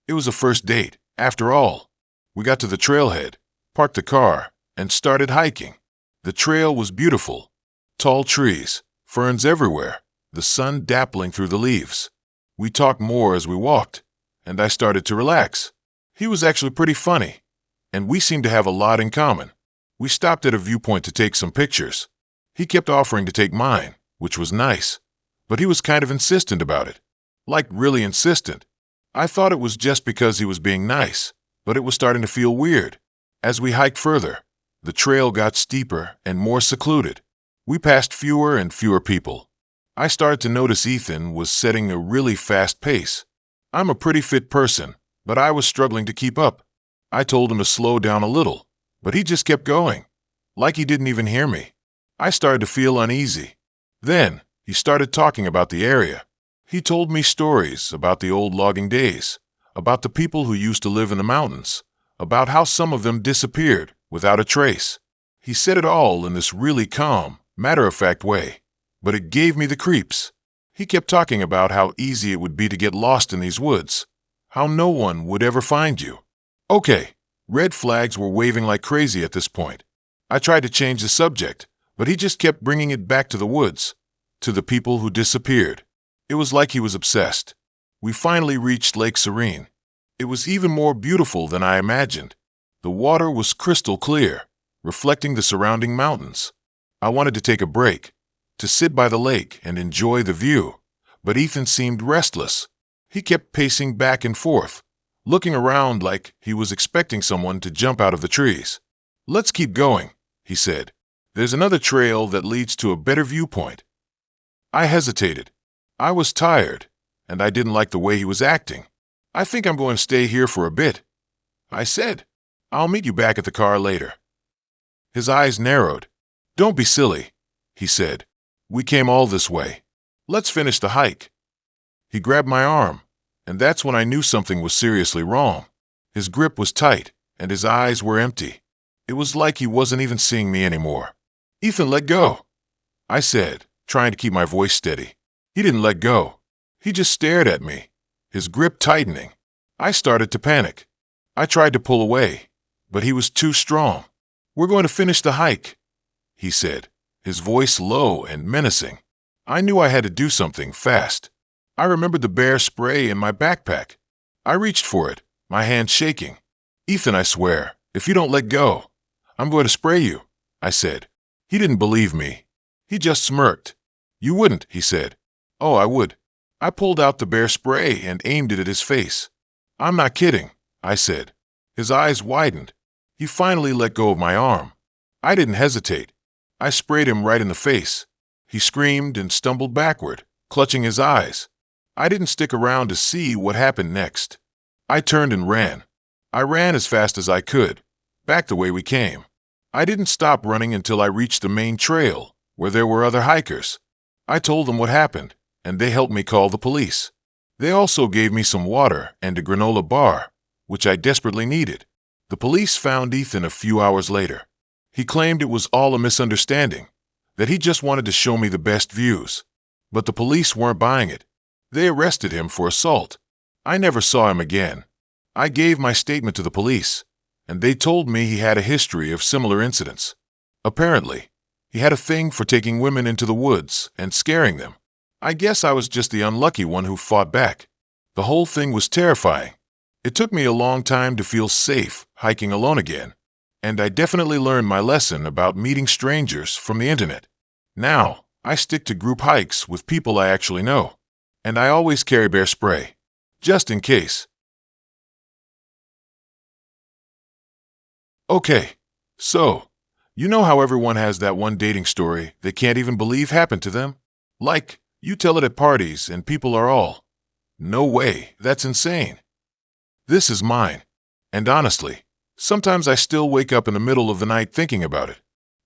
It was a first date, after all. We got to the trailhead, parked the car, and started hiking. The trail was beautiful. Tall trees, ferns everywhere, the sun dappling through the leaves. We talked more as we walked, and I started to relax. He was actually pretty funny, and we seemed to have a lot in common. We stopped at a viewpoint to take some pictures. He kept offering to take mine, which was nice, but he was kind of insistent about it. Like really insistent. I thought it was just because he was being nice, but it was starting to feel weird. As we hiked further, the trail got steeper and more secluded. We passed fewer and fewer people. I started to notice Ethan was setting a really fast pace. I'm a pretty fit person, but I was struggling to keep up. I told him to slow down a little, but he just kept going, like he didn't even hear me. I started to feel uneasy. Then, he started talking about the area. He told me stories about the old logging days, about the people who used to live in the mountains, about how some of them disappeared without a trace. He said it all in this really calm, matter-of-fact way, but it gave me the creeps. He kept talking about how easy it would be to get lost in these woods, how no one would ever find you. Okay, red flags were waving like crazy at this point. I tried to change the subject, but he just kept bringing it back to the woods, to the people who disappeared. It was like he was obsessed. We finally reached Lake Serene. It was even more beautiful than I imagined. The water was crystal clear, reflecting the surrounding mountains. I wanted to take a break, to sit by the lake and enjoy the view, but Ethan seemed restless. He kept pacing back and forth, looking around like he was expecting someone to jump out of the trees. "Let's keep going," he said. "There's another trail that leads to a better viewpoint." I hesitated. I was tired, and I didn't like the way he was acting. "I think I'm going to stay here for a bit," I said. "I'll meet you back at the car later." His eyes narrowed. "Don't be silly," he said. "We came all this way. Let's finish the hike." He grabbed my arm, and that's when I knew something was seriously wrong. His grip was tight, and his eyes were empty. It was like he wasn't even seeing me anymore. "Ethan, let go," I said, trying to keep my voice steady. He didn't let go. He just stared at me, his grip tightening. I started to panic. I tried to pull away, but he was too strong. "We're going to finish the hike," he said, his voice low and menacing. I knew I had to do something fast. I remembered the bear spray in my backpack. I reached for it, my hand shaking. "Ethan, I swear, if you don't let go, I'm going to spray you," I said. He didn't believe me. He just smirked. "You wouldn't," he said. "Oh, I would." I pulled out the bear spray and aimed it at his face. "I'm not kidding," I said. His eyes widened. He finally let go of my arm. I didn't hesitate. I sprayed him right in the face. He screamed and stumbled backward, clutching his eyes. I didn't stick around to see what happened next. I turned and ran. I ran as fast as I could, back the way we came. I didn't stop running until I reached the main trail, where there were other hikers. I told them what happened, and they helped me call the police. They also gave me some water and a granola bar, which I desperately needed. The police found Ethan a few hours later. He claimed it was all a misunderstanding, that he just wanted to show me the best views. But the police weren't buying it. They arrested him for assault. I never saw him again. I gave my statement to the police, and they told me he had a history of similar incidents. Apparently, he had a thing for taking women into the woods and scaring them. I guess I was just the unlucky one who fought back. The whole thing was terrifying. It took me a long time to feel safe hiking alone again, and I definitely learned my lesson about meeting strangers from the internet. Now, I stick to group hikes with people I actually know, and I always carry bear spray, just in case. Okay, so, you know how everyone has that one dating story they can't even believe happened to them? Like, you tell it at parties and people are all, "No way, that's insane." This is mine. And honestly, Sometimes I still wake up in the middle of the night thinking about it.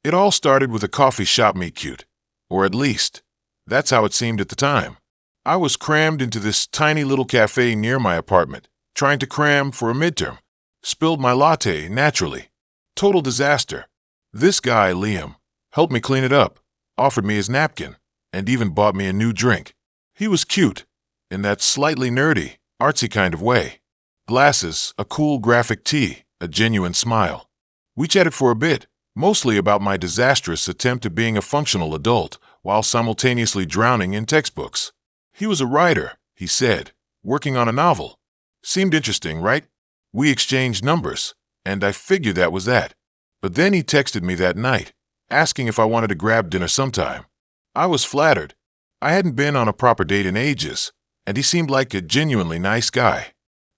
It all started with a coffee shop meet cute. Or at least, that's how it seemed at the time. I was crammed into this tiny little cafe near my apartment, trying to cram for a midterm. Spilled my latte, naturally. Total disaster. This guy, Liam, helped me clean it up, offered me his napkin, and even bought me a new drink. He was cute, in that slightly nerdy, artsy kind of way. Glasses, a cool graphic tee, a genuine smile. We chatted for a bit, mostly about my disastrous attempt at being a functional adult while simultaneously drowning in textbooks. He was a writer, he said, working on a novel. Seemed interesting, right? We exchanged numbers, and I figured that was that. But then he texted me that night, asking if I wanted to grab dinner sometime. I was flattered. I hadn't been on a proper date in ages, and he seemed like a genuinely nice guy.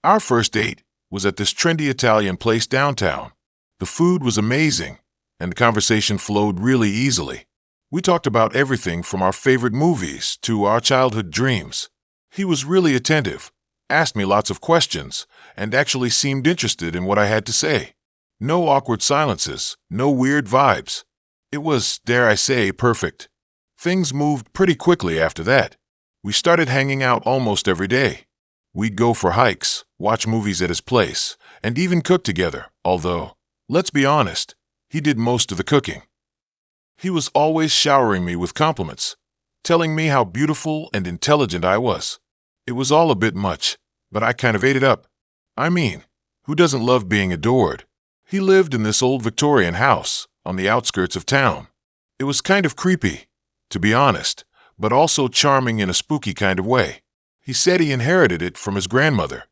Our first date was at this trendy Italian place downtown. The food was amazing, and the conversation flowed really easily. We talked about everything from our favorite movies to our childhood dreams. He was really attentive, asked me lots of questions, and actually seemed interested in what I had to say. No awkward silences, no weird vibes. It was, dare I say, perfect. Things moved pretty quickly after that. We started hanging out almost every day. We'd go for hikes, watch movies at his place, and even cook together, although, let's be honest, he did most of the cooking. He was always showering me with compliments, telling me how beautiful and intelligent I was. It was all a bit much, but I kind of ate it up. I mean, who doesn't love being adored? He lived in this old Victorian house on the outskirts of town. It was kind of creepy, to be honest, but also charming in a spooky kind of way. He said he inherited it from his grandmother.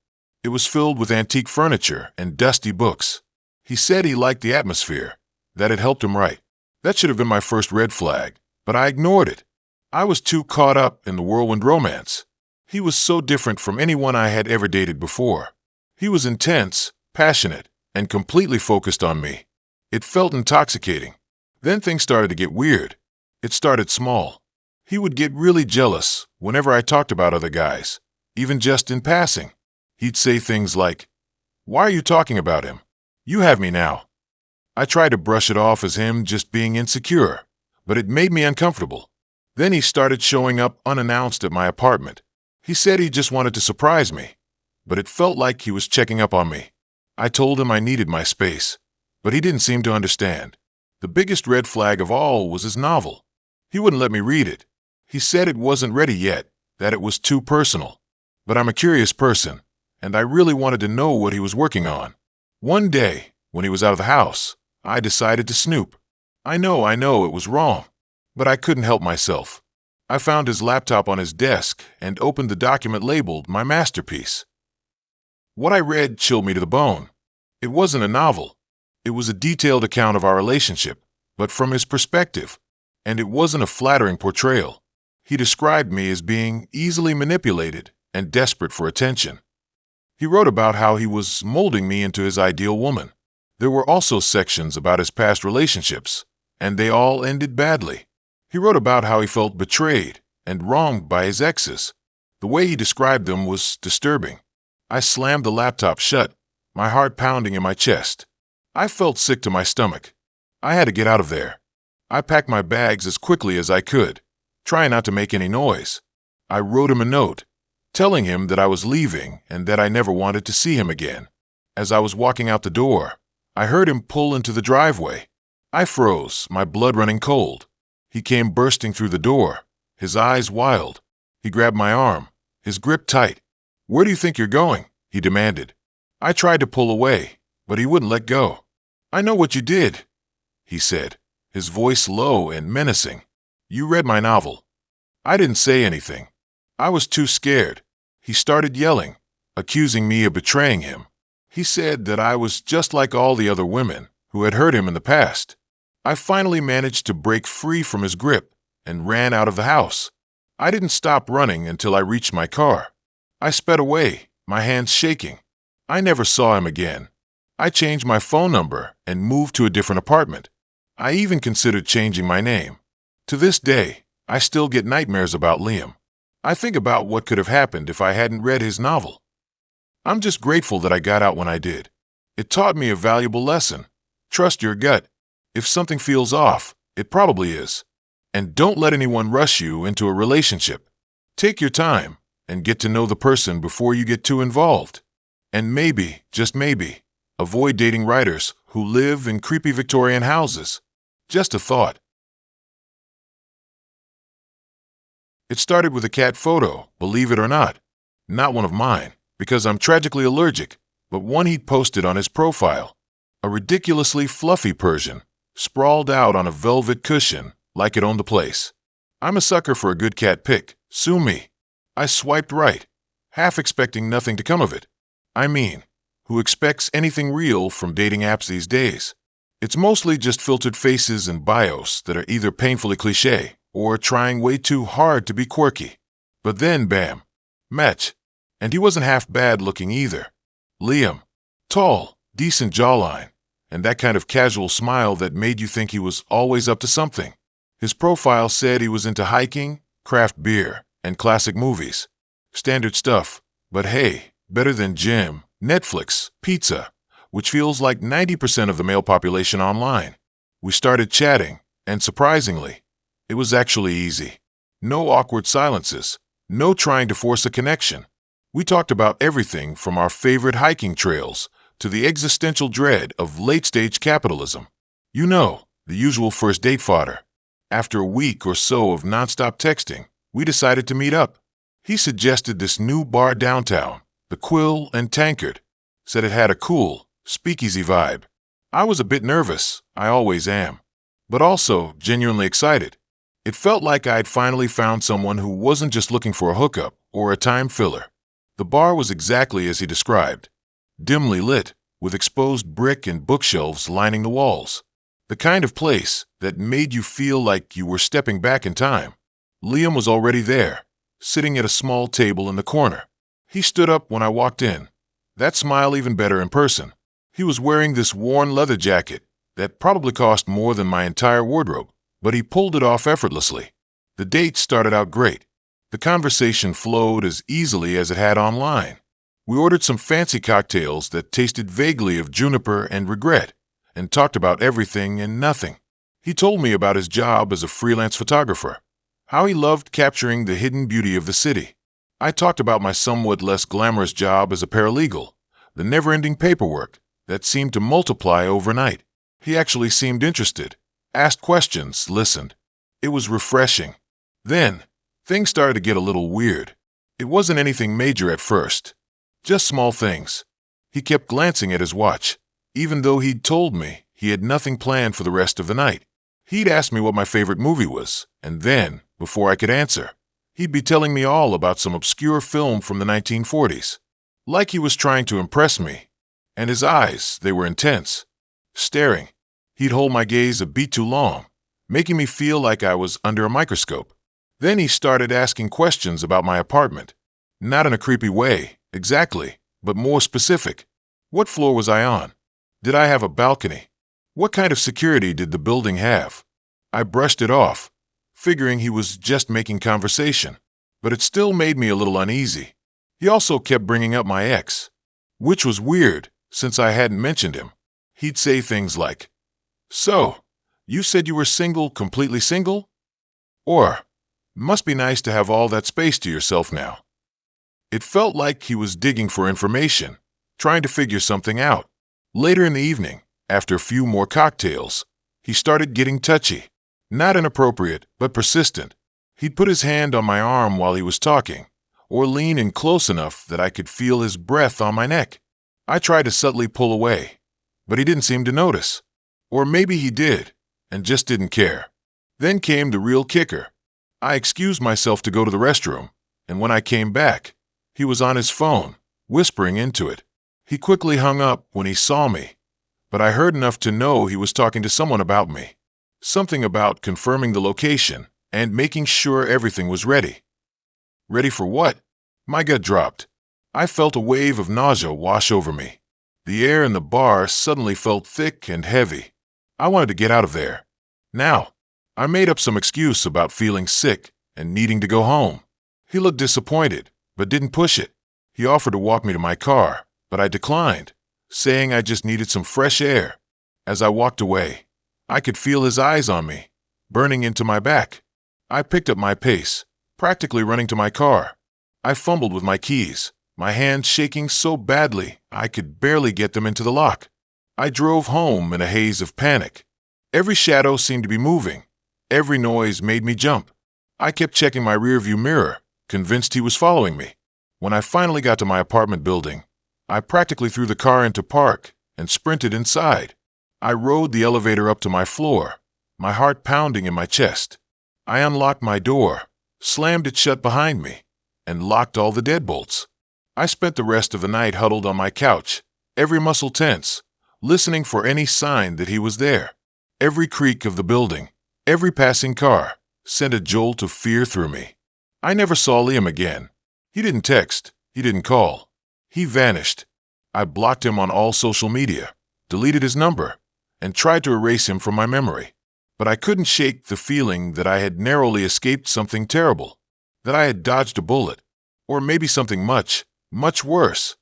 It was filled with antique furniture and dusty books. He said he liked the atmosphere, that it helped him write. That should have been my first red flag, but I ignored it. I was too caught up in the whirlwind romance. He was so different from anyone I had ever dated before. He was intense, passionate, and completely focused on me. It felt intoxicating. Then things started to get weird. It started small. He would get really jealous whenever I talked about other guys, even just in passing. He'd say things like, "Why are you talking about him? You have me now." I tried to brush it off as him just being insecure, but it made me uncomfortable. Then he started showing up unannounced at my apartment. He said he just wanted to surprise me, but it felt like he was checking up on me. I told him I needed my space, but he didn't seem to understand. The biggest red flag of all was his novel. He wouldn't let me read it. He said it wasn't ready yet, that it was too personal. But I'm a curious person, and I really wanted to know what he was working on. One day, when he was out of the house, I decided to snoop. I know it was wrong, but I couldn't help myself. I found his laptop on his desk and opened the document labeled My Masterpiece. What I read chilled me to the bone. It wasn't a novel. It was a detailed account of our relationship, but from his perspective, and it wasn't a flattering portrayal. He described me as being easily manipulated and desperate for attention. He wrote about how he was molding me into his ideal woman. There were also sections about his past relationships, and they all ended badly. He wrote about how he felt betrayed and wronged by his exes. The way he described them was disturbing. I slammed the laptop shut, my heart pounding in my chest. I felt sick to my stomach. I had to get out of there. I packed my bags as quickly as I could, trying not to make any noise. I wrote him a note, telling him that I was leaving and that I never wanted to see him again. As I was walking out the door, I heard him pull into the driveway. I froze, my blood running cold. He came bursting through the door, his eyes wild. He grabbed my arm, his grip tight. "Where do you think you're going?" he demanded. I tried to pull away, but he wouldn't let go. "I know what you did," he said, his voice low and menacing. "You read my novel." I didn't say anything. I was too scared. He started yelling, accusing me of betraying him. He said that I was just like all the other women who had hurt him in the past. I finally managed to break free from his grip and ran out of the house. I didn't stop running until I reached my car. I sped away, my hands shaking. I never saw him again. I changed my phone number and moved to a different apartment. I even considered changing my name. To this day, I still get nightmares about Liam. I think about what could have happened if I hadn't read his novel. I'm just grateful that I got out when I did. It taught me a valuable lesson. Trust your gut. If something feels off, it probably is. And don't let anyone rush you into a relationship. Take your time and get to know the person before you get too involved. And maybe, just maybe, avoid dating writers who live in creepy Victorian houses. Just a thought. It started with a cat photo, believe it or not. Not one of mine, because I'm tragically allergic, but one he'd posted on his profile. A ridiculously fluffy Persian, sprawled out on a velvet cushion like it owned the place. I'm a sucker for a good cat pic, sue me. I swiped right, half expecting nothing to come of it. I mean, who expects anything real from dating apps these days? It's mostly just filtered faces and bios that are either painfully cliché or trying way too hard to be quirky. But then, bam, match. And he wasn't half bad looking either. Liam. Tall, decent jawline, and that kind of casual smile that made you think he was always up to something. His profile said he was into hiking, craft beer, and classic movies. Standard stuff, but hey, better than gym, Netflix, pizza, which feels like 90% of the male population online. We started chatting, and surprisingly, it was actually easy. No awkward silences, no trying to force a connection. We talked about everything from our favorite hiking trails to the existential dread of late-stage capitalism. You know, the usual first date fodder. After a week or so of nonstop texting, we decided to meet up. He suggested this new bar downtown, the Quill and Tankard. Said it had a cool, speakeasy vibe. I was a bit nervous, I always am, but also genuinely excited. It felt like I'd finally found someone who wasn't just looking for a hookup or a time filler. The bar was exactly as he described. Dimly lit, with exposed brick and bookshelves lining the walls. The kind of place that made you feel like you were stepping back in time. Liam was already there, sitting at a small table in the corner. He stood up when I walked in. That smile even better in person. He was wearing this worn leather jacket that probably cost more than my entire wardrobe, but he pulled it off effortlessly. The date started out great. The conversation flowed as easily as it had online. We ordered some fancy cocktails that tasted vaguely of juniper and regret, and talked about everything and nothing. He told me about his job as a freelance photographer, how he loved capturing the hidden beauty of the city. I talked about my somewhat less glamorous job as a paralegal, the never-ending paperwork that seemed to multiply overnight. He actually seemed interested, asked questions, listened. It was refreshing. Then, things started to get a little weird. It wasn't anything major at first, just small things. He kept glancing at his watch, even though he'd told me he had nothing planned for the rest of the night. He'd asked me what my favorite movie was, and then, before I could answer, he'd be telling me all about some obscure film from the 1940s. Like he was trying to impress me. And his eyes, they were intense. Staring. He'd hold my gaze a beat too long, making me feel like I was under a microscope. Then he started asking questions about my apartment. Not in a creepy way, exactly, but more specific. What floor was I on? Did I have a balcony? What kind of security did the building have? I brushed it off, figuring he was just making conversation, but it still made me a little uneasy. He also kept bringing up my ex, which was weird since I hadn't mentioned him. He'd say things like, "So, you said you were single, completely single?" Or, "Must be nice to have all that space to yourself now." It felt like he was digging for information, trying to figure something out. Later in the evening, after a few more cocktails, he started getting touchy. Not inappropriate, but persistent. He'd put his hand on my arm while he was talking, or lean in close enough that I could feel his breath on my neck. I tried to subtly pull away, but he didn't seem to notice. Or maybe he did, and just didn't care. Then came the real kicker. I excused myself to go to the restroom, and when I came back, he was on his phone, whispering into it. He quickly hung up when he saw me, but I heard enough to know he was talking to someone about me. Something about confirming the location and making sure everything was ready. Ready for what? My gut dropped. I felt a wave of nausea wash over me. The air in the bar suddenly felt thick and heavy. I wanted to get out of there. Now, I made up some excuse about feeling sick and needing to go home. He looked disappointed, but didn't push it. He offered to walk me to my car, but I declined, saying I just needed some fresh air. As I walked away, I could feel his eyes on me, burning into my back. I picked up my pace, practically running to my car. I fumbled with my keys, my hands shaking so badly I could barely get them into the lock. I drove home in a haze of panic. Every shadow seemed to be moving. Every noise made me jump. I kept checking my rearview mirror, convinced he was following me. When I finally got to my apartment building, I practically threw the car into park and sprinted inside. I rode the elevator up to my floor, my heart pounding in my chest. I unlocked my door, slammed it shut behind me, and locked all the deadbolts. I spent the rest of the night huddled on my couch, every muscle tense, listening for any sign that he was there. Every creak of the building, every passing car, sent a jolt of fear through me. I never saw Liam again. He didn't text. He didn't call. He vanished. I blocked him on all social media, deleted his number, and tried to erase him from my memory. But I couldn't shake the feeling that I had narrowly escaped something terrible, that I had dodged a bullet, or maybe something much, much worse.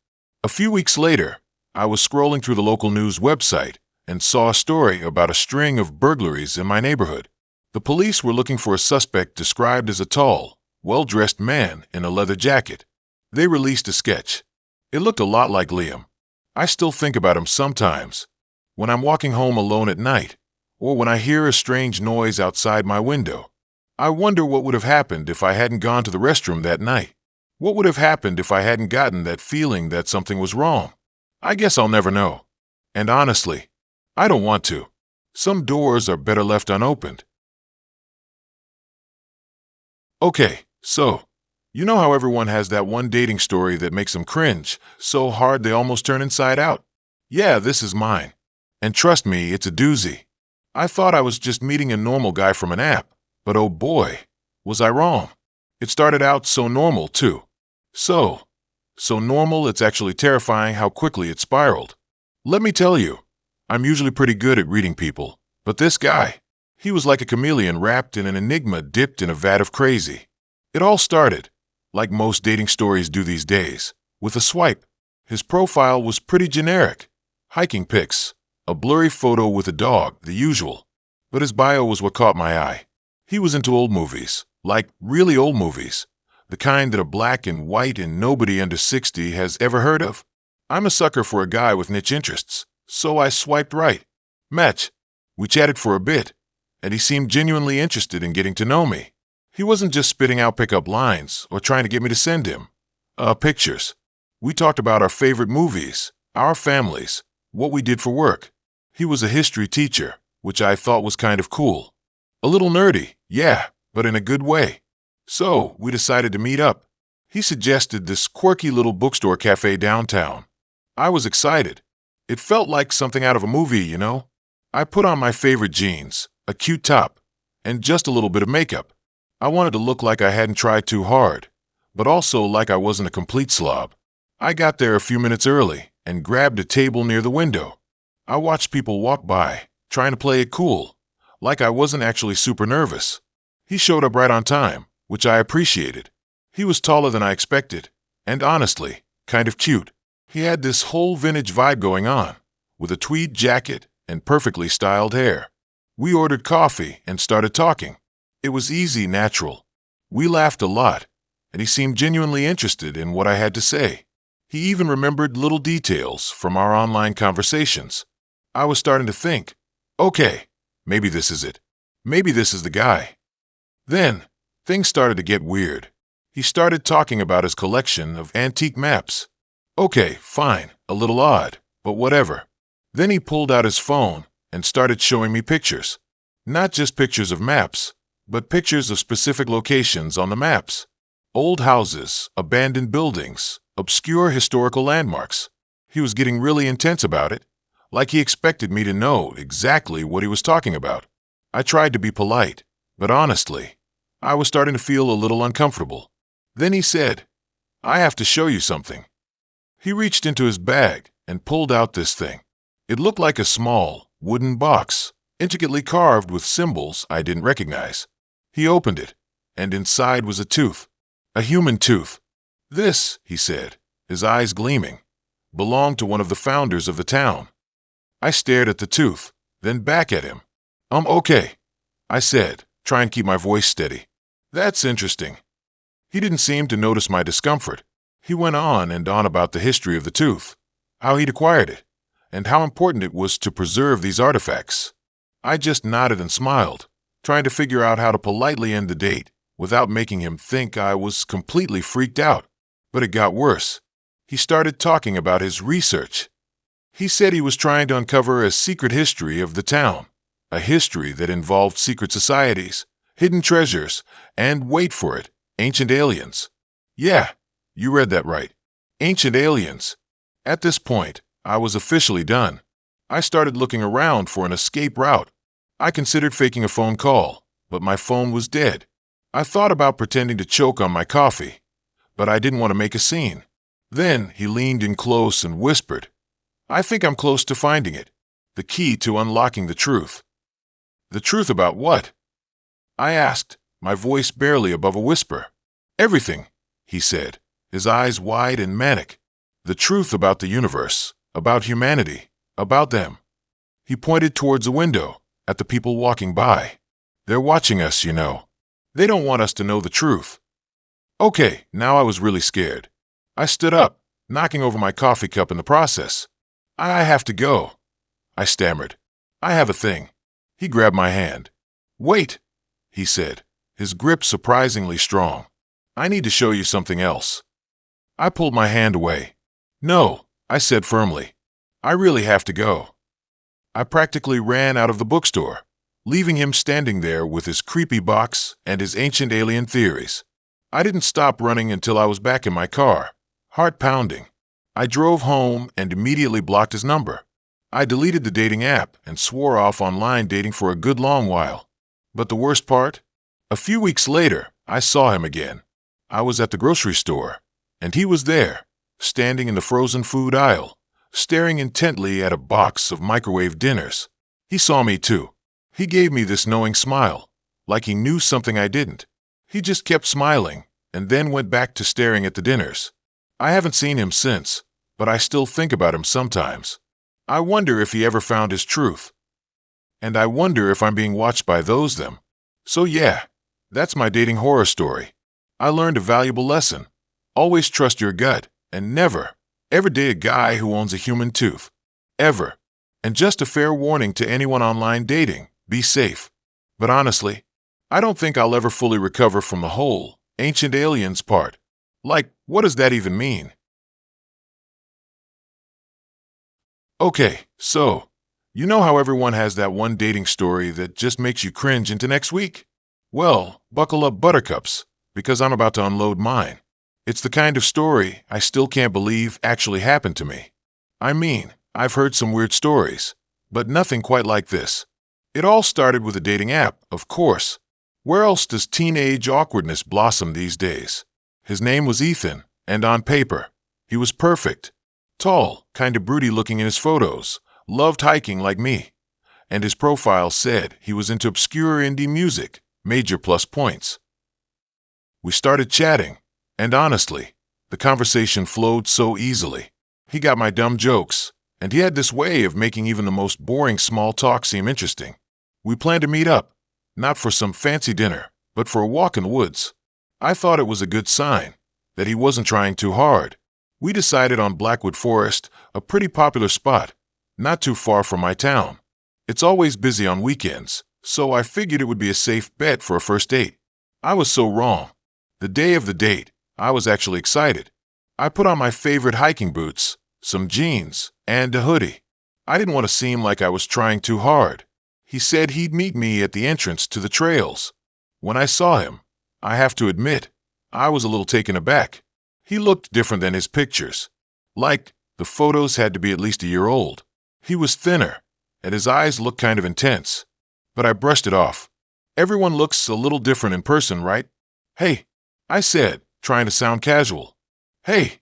A few weeks later, I was scrolling through the local news website and saw a story about a string of burglaries in my neighborhood. The police were looking for a suspect described as a tall, well-dressed man in a leather jacket. They released a sketch. It looked a lot like Liam. I still think about him sometimes, when I'm walking home alone at night, or when I hear a strange noise outside my window. I wonder what would have happened if I hadn't gone to the restroom that night. What would have happened if I hadn't gotten that feeling that something was wrong? I guess I'll never know. And honestly, I don't want to. Some doors are better left unopened. Okay, so, you know how everyone has that one dating story that makes them cringe so hard they almost turn inside out? Yeah, this is mine. And trust me, it's a doozy. I thought I was just meeting a normal guy from an app, but oh boy, was I wrong. It started out so normal, too. So normal it's actually terrifying how quickly it spiraled. Let me tell you, I'm usually pretty good at reading people, but this guy, he was like a chameleon wrapped in an enigma dipped in a vat of crazy. It all started, like most dating stories do these days, with a swipe. His profile was pretty generic. Hiking pics, a blurry photo with a dog, the usual. But his bio was what caught my eye. He was into old movies, like really old movies, the kind that are black and white and nobody under 60 has ever heard of. I'm a sucker for a guy with niche interests, so I swiped right. Match. We chatted for a bit, and he seemed genuinely interested in getting to know me. He wasn't just spitting out pickup lines or trying to get me to send him pictures. We talked about our favorite movies, our families, what we did for work. He was a history teacher, which I thought was kind of cool. A little nerdy, yeah, but in a good way. So we decided to meet up. He suggested this quirky little bookstore cafe downtown. I was excited. It felt like something out of a movie, you know? I put on my favorite jeans, a cute top, and just a little bit of makeup. I wanted to look like I hadn't tried too hard, but also like I wasn't a complete slob. I got there a few minutes early and grabbed a table near the window. I watched people walk by, trying to play it cool, like I wasn't actually super nervous. He showed up right on time, which I appreciated. He was taller than I expected, and honestly, kind of cute. He had this whole vintage vibe going on, with a tweed jacket and perfectly styled hair. We ordered coffee and started talking. It was easy, natural. We laughed a lot, and he seemed genuinely interested in what I had to say. He even remembered little details from our online conversations. I was starting to think, okay, maybe this is it. Maybe this is the guy. Then, things started to get weird. He started talking about his collection of antique maps. Okay, fine, a little odd, but whatever. Then he pulled out his phone and started showing me pictures. Not just pictures of maps, but pictures of specific locations on the maps. Old houses, abandoned buildings, obscure historical landmarks. He was getting really intense about it, like he expected me to know exactly what he was talking about. I tried to be polite, but honestly, I was starting to feel a little uncomfortable. Then he said, "I have to show you something." He reached into his bag and pulled out this thing. It looked like a small, wooden box, intricately carved with symbols I didn't recognize. He opened it, and inside was a tooth. A human tooth. "This," he said, his eyes gleaming. belonged to one of the founders of the town. I stared at the tooth, then back at him. Okay, I said, trying to keep my voice steady. That's interesting. He didn't seem to notice my discomfort. He went on and on about the history of the tooth, how he'd acquired it, and how important it was to preserve these artifacts. I just nodded and smiled, trying to figure out how to politely end the date without making him think I was completely freaked out. But it got worse. He started talking about his research. He said he was trying to uncover a secret history of the town, a history that involved secret societies, hidden treasures, and, wait for it, ancient aliens. Yeah, you read that right. Ancient aliens. At this point, I was officially done. I started looking around for an escape route. I considered faking a phone call, but my phone was dead. I thought about pretending to choke on my coffee, but I didn't want to make a scene. Then he leaned in close and whispered, I think I'm close to finding it. The key to unlocking the truth. The truth about what? I asked, my voice barely above a whisper. Everything, he said, his eyes wide and manic. The truth about the universe, about humanity, about them. He pointed towards a window, at the people walking by. They're watching us, you know. They don't want us to know the truth. Okay, now I was really scared. I stood up, knocking over my coffee cup in the process. I have to go, I stammered. I have a thing. He grabbed my hand. Wait, he said, his grip surprisingly strong. I need to show you something else. I pulled my hand away. No, I said firmly. I really have to go. I practically ran out of the bookstore, leaving him standing there with his creepy box and his ancient alien theories. I didn't stop running until I was back in my car, heart pounding. I drove home and immediately blocked his number. I deleted the dating app and swore off online dating for a good long while. But the worst part? A few weeks later, I saw him again. I was at the grocery store, and he was there, standing in the frozen food aisle, staring intently at a box of microwave dinners. He saw me too. He gave me this knowing smile, like he knew something I didn't. He just kept smiling, and then went back to staring at the dinners. I haven't seen him since, but I still think about him sometimes. I wonder if he ever found his truth. And I wonder if I'm being watched by them. So yeah, that's my dating horror story. I learned a valuable lesson. Always trust your gut, and never, ever date a guy who owns a human tooth. Ever. And just a fair warning to anyone online dating, be safe. But honestly, I don't think I'll ever fully recover from the whole ancient aliens part. Like, what does that even mean? Okay, so, you know how everyone has that one dating story that just makes you cringe into next week? Well, buckle up, buttercups, because I'm about to unload mine. It's the kind of story I still can't believe actually happened to me. I mean, I've heard some weird stories, but nothing quite like this. It all started with a dating app, of course. Where else does teenage awkwardness blossom these days? His name was Ethan, and on paper, he was perfect. Tall, kind of broody looking in his photos, loved hiking like me. And his profile said he was into obscure indie music, major plus points. We started chatting, and honestly, the conversation flowed so easily. He got my dumb jokes, and he had this way of making even the most boring small talk seem interesting. We planned to meet up, not for some fancy dinner, but for a walk in the woods. I thought it was a good sign, that he wasn't trying too hard. We decided on Blackwood Forest, a pretty popular spot, not too far from my town. It's always busy on weekends, so I figured it would be a safe bet for a first date. I was so wrong. The day of the date, I was actually excited. I put on my favorite hiking boots, some jeans, and a hoodie. I didn't want to seem like I was trying too hard. He said he'd meet me at the entrance to the trails. When I saw him, I have to admit, I was a little taken aback. He looked different than his pictures. Like, the photos had to be at least a year old. He was thinner, and his eyes looked kind of intense. But I brushed it off. Everyone looks a little different in person, right? Hey, I said, trying to sound casual. Hey,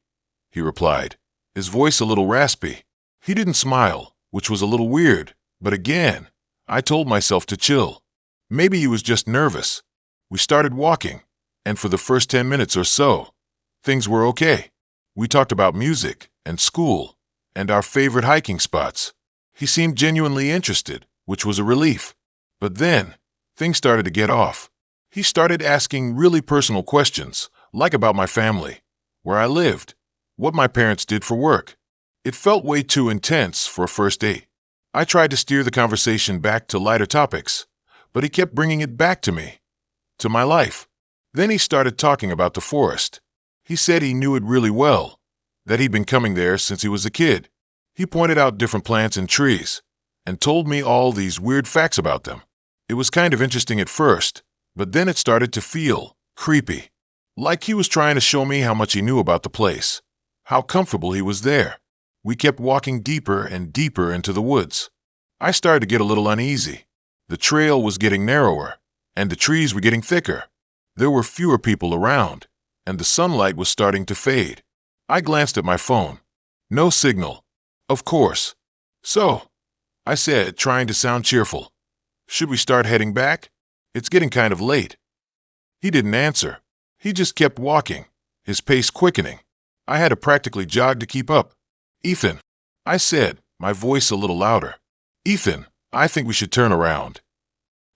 he replied, his voice a little raspy. He didn't smile, which was a little weird, but again, I told myself to chill. Maybe he was just nervous. We started walking, and for the first 10 minutes or so, things were okay. We talked about music and school and our favorite hiking spots. He seemed genuinely interested, which was a relief. But then, things started to get off. He started asking really personal questions, like about my family, where I lived, what my parents did for work. It felt way too intense for a first date. I tried to steer the conversation back to lighter topics, but he kept bringing it back to me, to my life. Then he started talking about the forest. He said he knew it really well, that he'd been coming there since he was a kid. He pointed out different plants and trees, and told me all these weird facts about them. It was kind of interesting at first, but then it started to feel creepy. Like he was trying to show me how much he knew about the place, how comfortable he was there. We kept walking deeper and deeper into the woods. I started to get a little uneasy. The trail was getting narrower, and the trees were getting thicker. There were fewer people around, and the sunlight was starting to fade. I glanced at my phone. No signal. Of course. So, I said, trying to sound cheerful, should we start heading back? It's getting kind of late. He didn't answer. He just kept walking, his pace quickening. I had to practically jog to keep up. Ethan, I said, my voice a little louder. Ethan, I think we should turn around.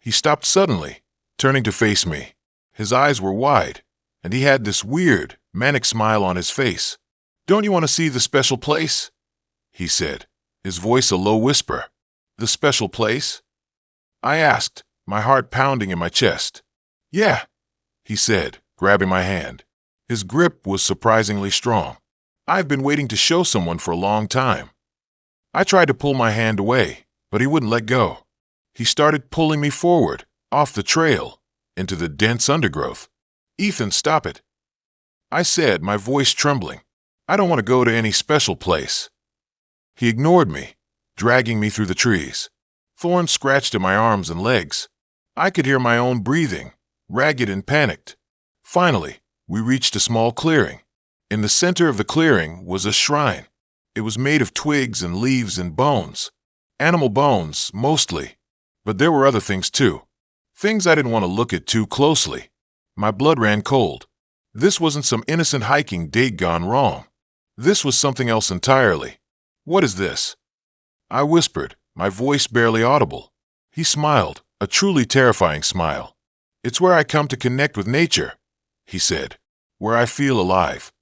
He stopped suddenly, turning to face me. His eyes were wide, and he had this weird, manic smile on his face. Don't you want to see the special place? He said, his voice a low whisper. The special place? I asked, my heart pounding in my chest. Yeah, he said, grabbing my hand. His grip was surprisingly strong. I've been waiting to show someone for a long time. I tried to pull my hand away, but he wouldn't let go. He started pulling me forward, off the trail, into the dense undergrowth. Ethan, stop it. I said, my voice trembling. I don't want to go to any special place. He ignored me, dragging me through the trees. Thorns scratched at my arms and legs. I could hear my own breathing, ragged and panicked. Finally, we reached a small clearing. In the center of the clearing was a shrine. It was made of twigs and leaves and bones. Animal bones, mostly. But there were other things too. Things I didn't want to look at too closely. My blood ran cold. This wasn't some innocent hiking date gone wrong. This was something else entirely. What is this? I whispered, my voice barely audible. He smiled, a truly terrifying smile. It's where I come to connect with nature, he said, where I feel alive.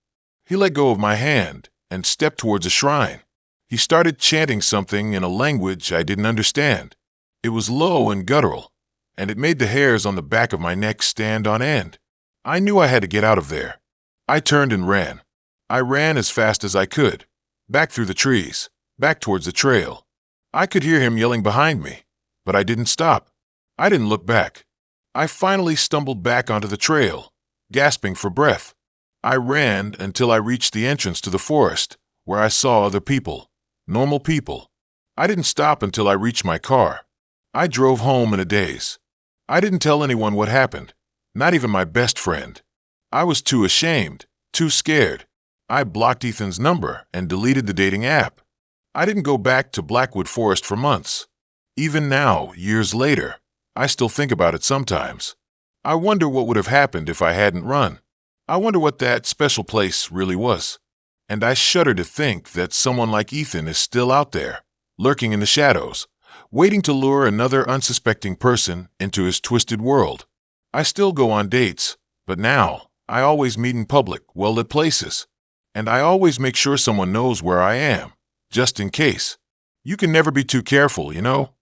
He let go of my hand and stepped towards a shrine. He started chanting something in a language I didn't understand. It was low and guttural, and it made the hairs on the back of my neck stand on end. I knew I had to get out of there. I turned and ran. I ran as fast as I could, back through the trees, back towards the trail. I could hear him yelling behind me, but I didn't stop. I didn't look back. I finally stumbled back onto the trail, gasping for breath. I ran until I reached the entrance to the forest, where I saw other people, normal people. I didn't stop until I reached my car. I drove home in a daze. I didn't tell anyone what happened, not even my best friend. I was too ashamed, too scared. I blocked Ethan's number and deleted the dating app. I didn't go back to Blackwood Forest for months. Even now, years later, I still think about it sometimes. I wonder what would have happened if I hadn't run. I wonder what that special place really was. And I shudder to think that someone like Ethan is still out there, lurking in the shadows, waiting to lure another unsuspecting person into his twisted world. I still go on dates, but now I always meet in public, well-lit places. And I always make sure someone knows where I am, just in case. You can never be too careful, you know?